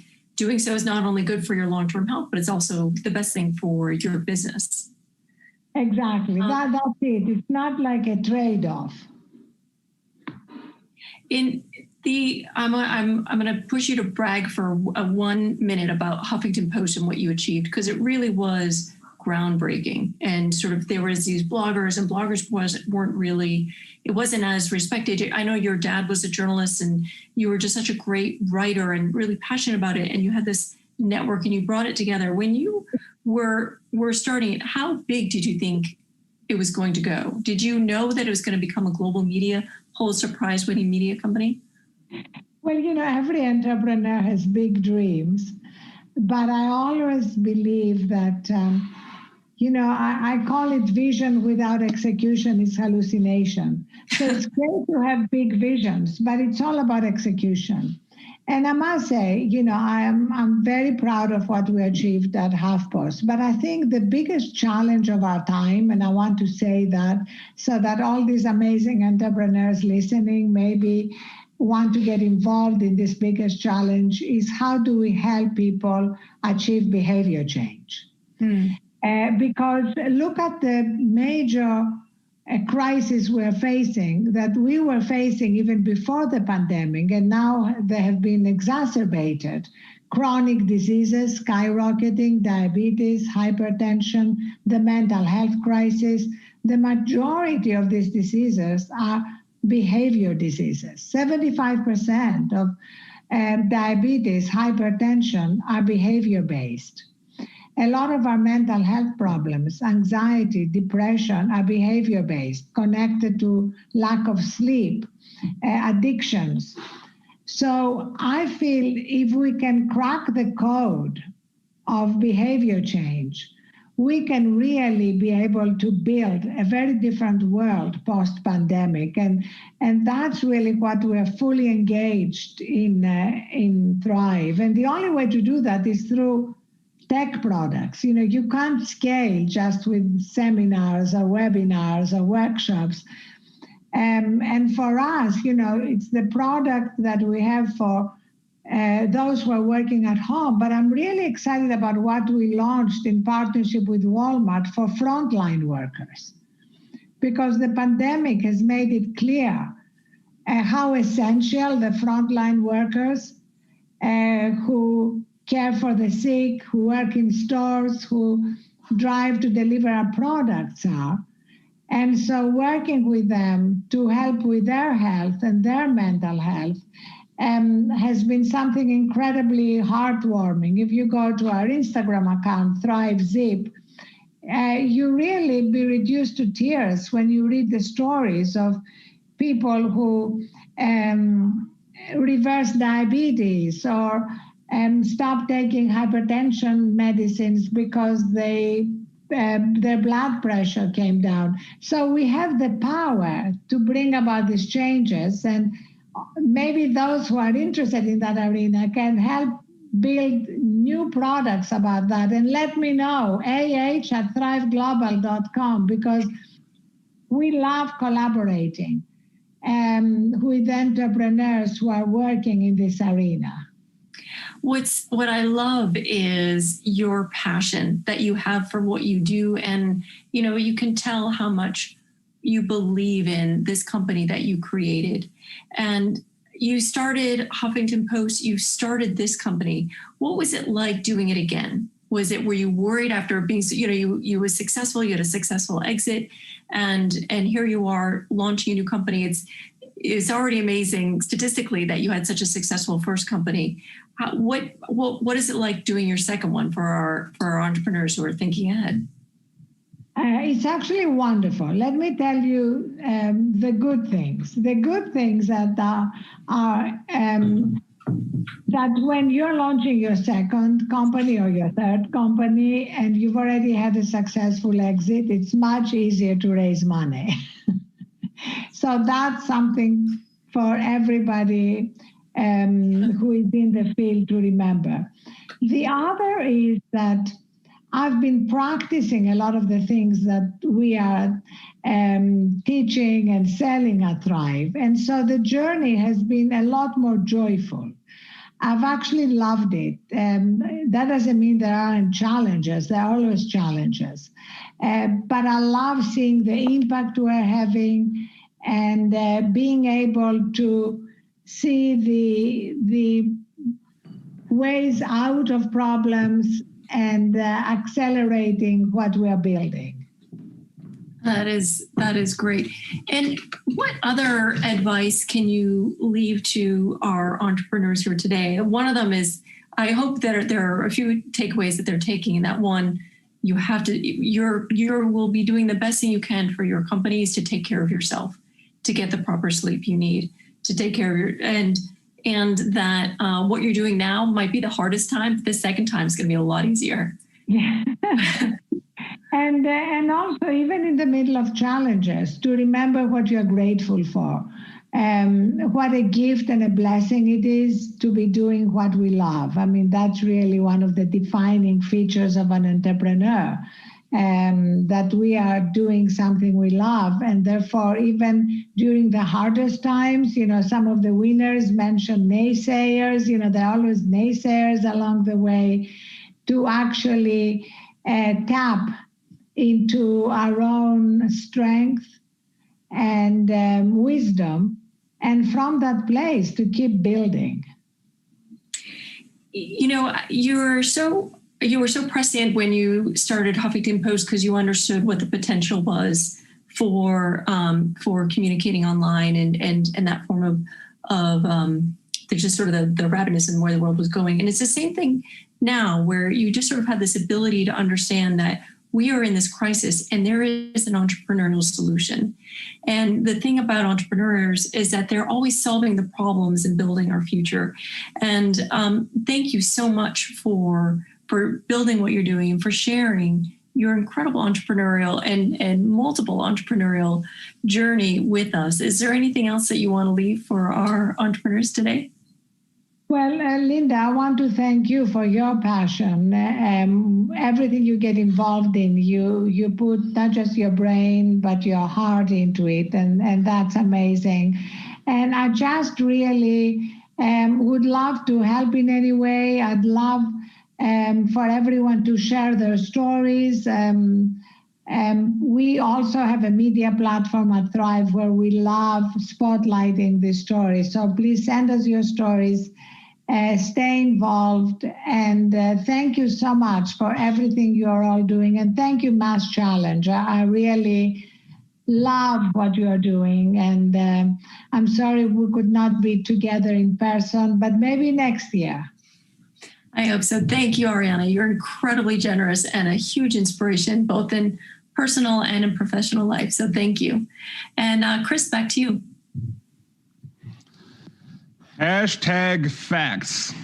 doing so is not only good for your long-term health, but it's also the best thing for your business. Exactly. That's it. It's not like a trade-off. I'm going to push you to brag for 1 minute about Huffington Post and what you achieved, because it really was groundbreaking. And sort of there was these bloggers, and bloggers weren't really, it wasn't as respected. I know your dad was a journalist, and you were just such a great writer and really passionate about it. And you had this network and you brought it together. When you were starting it, how big did you think it was going to go? Did you know that it was going to become a global media, Pulitzer Prize winning media company? Well, every entrepreneur has big dreams, but I always believe that, I call it vision without execution is hallucination. So it's great to have big visions, but it's all about execution. And I must say, I'm very proud of what we achieved at HuffPost. But I think the biggest challenge of our time, and I want to say that so that all these amazing entrepreneurs listening maybe want to get involved in this biggest challenge, is how do we help people achieve behavior change? Because look at the major crisis we're facing, that we were facing even before the pandemic, and now they have been exacerbated. Chronic diseases skyrocketing, diabetes, hypertension, the mental health crisis. The majority of these diseases are behavior diseases. 75% of diabetes, hypertension are behavior-based. A lot of our mental health problems, anxiety, depression, are behavior-based, connected to lack of sleep, addictions. So I feel if we can crack the code of behavior change, we can really be able to build a very different world post-pandemic. And that's really what we're fully engaged in Thrive. And the only way to do that is through tech products. You can't scale just with seminars or webinars or workshops. And for us, it's the product that we have for those who are working at home. But I'm really excited about what we launched in partnership with Walmart for frontline workers, because the pandemic has made it clear how essential the frontline workers who care for the sick, who work in stores, who drive to deliver our products are. And so working with them to help with their health and their mental health has been something incredibly heartwarming. If you go to our Instagram account, ThriveZip, you really be reduced to tears when you read the stories of people who reverse diabetes or stop taking hypertension medicines because their blood pressure came down. So we have the power to bring about these changes, and maybe those who are interested in that arena can help build new products about that. And let me know, ah@thriveglobal.com, because we love collaborating with entrepreneurs who are working in this arena. What I love is your passion that you have for what you do. And, you can tell how much you believe in this company that you created. And you started Huffington Post, you started this company. What was it like doing it again? Were you worried after being, you were successful, you had a successful exit, and here you are launching a new company. It's already amazing statistically that you had such a successful first company. What is it like doing your second one for our entrepreneurs who are thinking ahead? It's actually wonderful. Let me tell you the good things. The good things that are that when you're launching your second company or your third company and you've already had a successful exit, it's much easier to raise money. So that's something for everybody who is in the field to remember. The other is that I've been practicing a lot of the things that we are teaching and selling at Thrive. And so the journey has been a lot more joyful. I've actually loved it. That doesn't mean there aren't challenges. There are always challenges. But I love seeing the impact we're having and being able to see the ways out of problems and accelerating what we're building. That is great. And what other advice can you leave to our entrepreneurs here today? One of them is, I hope that there are a few takeaways that they're taking. And that one, you have to, you will be doing the best thing you can for your companies to take care of yourself, to get the proper sleep you need, to take care of your, and that what you're doing now might be the hardest time. The second time is going to be a lot easier. Yeah. And also, even in the middle of challenges, to remember what you're grateful for. What a gift and a blessing it is to be doing what we love. I mean, that's really one of the defining features of an entrepreneur, that we are doing something we love. And therefore, even during the hardest times, some of the winners mentioned naysayers, there are always naysayers along the way, to actually tap into our own strength and wisdom, and from that place to keep building. You were so prescient when you started Huffington Post, because you understood what the potential was for communicating online and that form of there's just sort of the rapidness and where the world was going. And it's the same thing now, where you just sort of have this ability to understand that we are in this crisis and there is an entrepreneurial solution. And the thing about entrepreneurs is that they're always solving the problems and building our future. And thank you so much for building what you're doing and for sharing your incredible entrepreneurial and multiple entrepreneurial journey with us. Is there anything else that you want to leave for our entrepreneurs today? Well, Linda, I want to thank you for your passion. Everything you get involved in, you put not just your brain, but your heart into it, and that's amazing. And I just really would love to help in any way. I'd love for everyone to share their stories. We also have a media platform at Thrive where we love spotlighting these stories. So please send us your stories. Stay involved, and thank you so much for everything you're all doing. And thank you, MassChallenge. I really love what you're doing, and I'm sorry we could not be together in person, but maybe next year. I hope so. Thank you, Ariana. You're incredibly generous and a huge inspiration, both in personal and in professional life. So thank you. And Chris, back to you. Hashtag facts.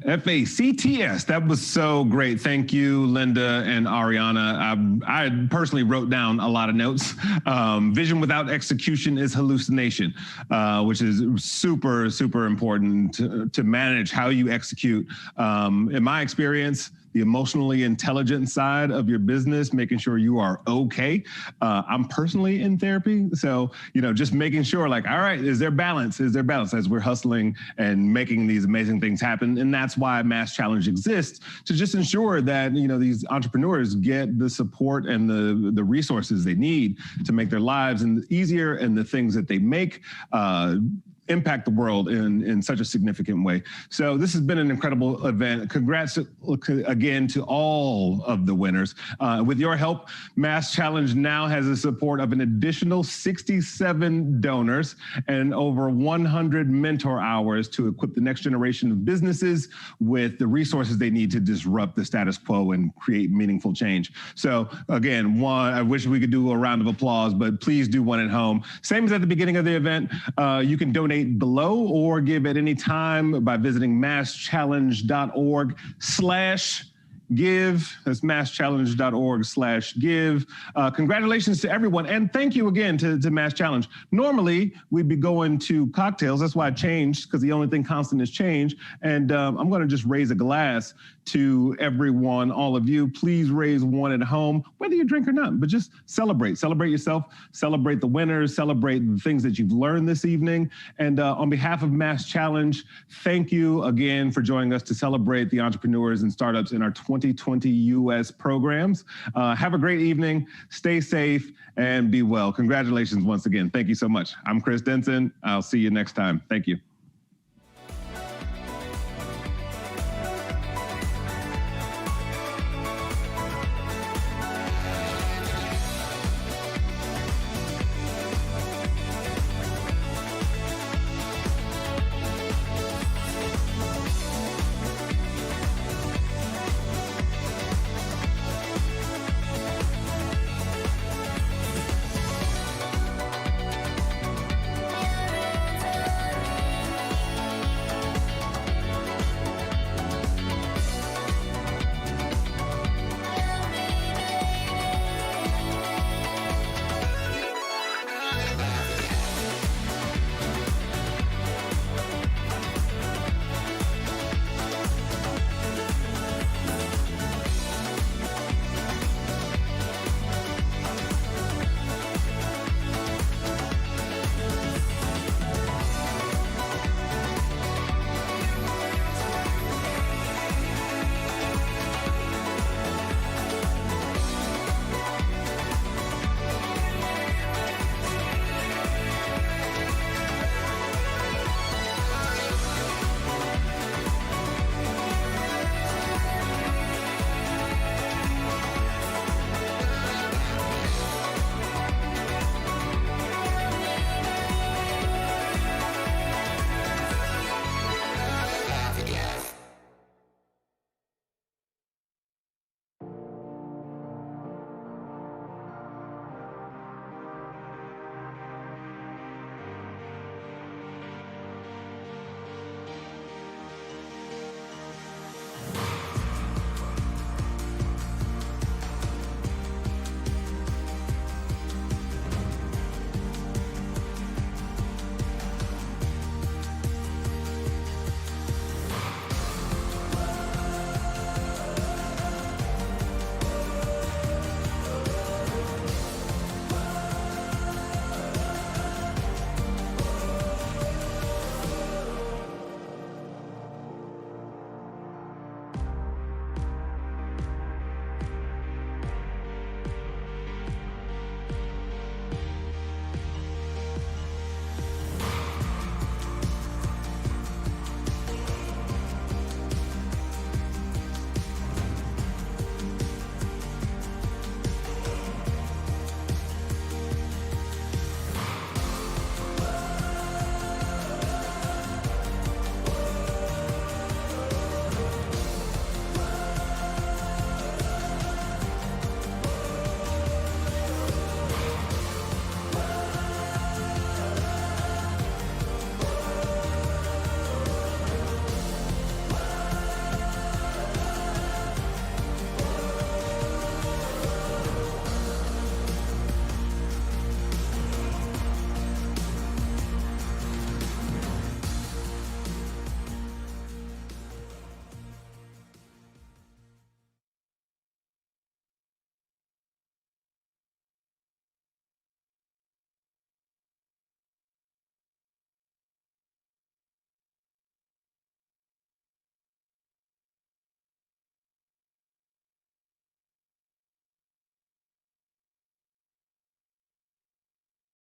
FACTS. That was so great. Thank you, Linda and Ariana. I personally wrote down a lot of notes. Vision without execution is hallucination, which is super, super important to manage how you execute. In my experience, the emotionally intelligent side of your business, making sure you are okay. I'm personally in therapy. So, just making sure like, all right, is there balance? Is there balance as we're hustling and making these amazing things happen? And that's why MassChallenge exists, to just ensure that, these entrepreneurs get the support and the resources they need to make their lives easier, and the things that they make impact the world in such a significant way. So this has been an incredible event. Congrats again to all of the winners. With your help, MassChallenge now has the support of an additional 67 donors and over 100 mentor hours to equip the next generation of businesses with the resources they need to disrupt the status quo and create meaningful change. So again, I wish we could do a round of applause, but please do one at home. Same as at the beginning of the event, you can donate below or give at any time by visiting masschallenge.org/ give. That's masschallenge.org/give. Congratulations to everyone. And thank you again to Mass Challenge. Normally, we'd be going to cocktails. That's why I changed, because the only thing constant is change. And I'm going to just raise a glass to everyone, all of you. Please raise one at home, whether you drink or not, but just celebrate. Celebrate yourself, celebrate the winners, celebrate the things that you've learned this evening. And on behalf of Mass Challenge, thank you again for joining us to celebrate the entrepreneurs and startups in our 2020 US programs. Have a great evening, stay safe, and be well. Congratulations once again. Thank you so much. I'm Chris Denson. I'll see you next time. Thank you.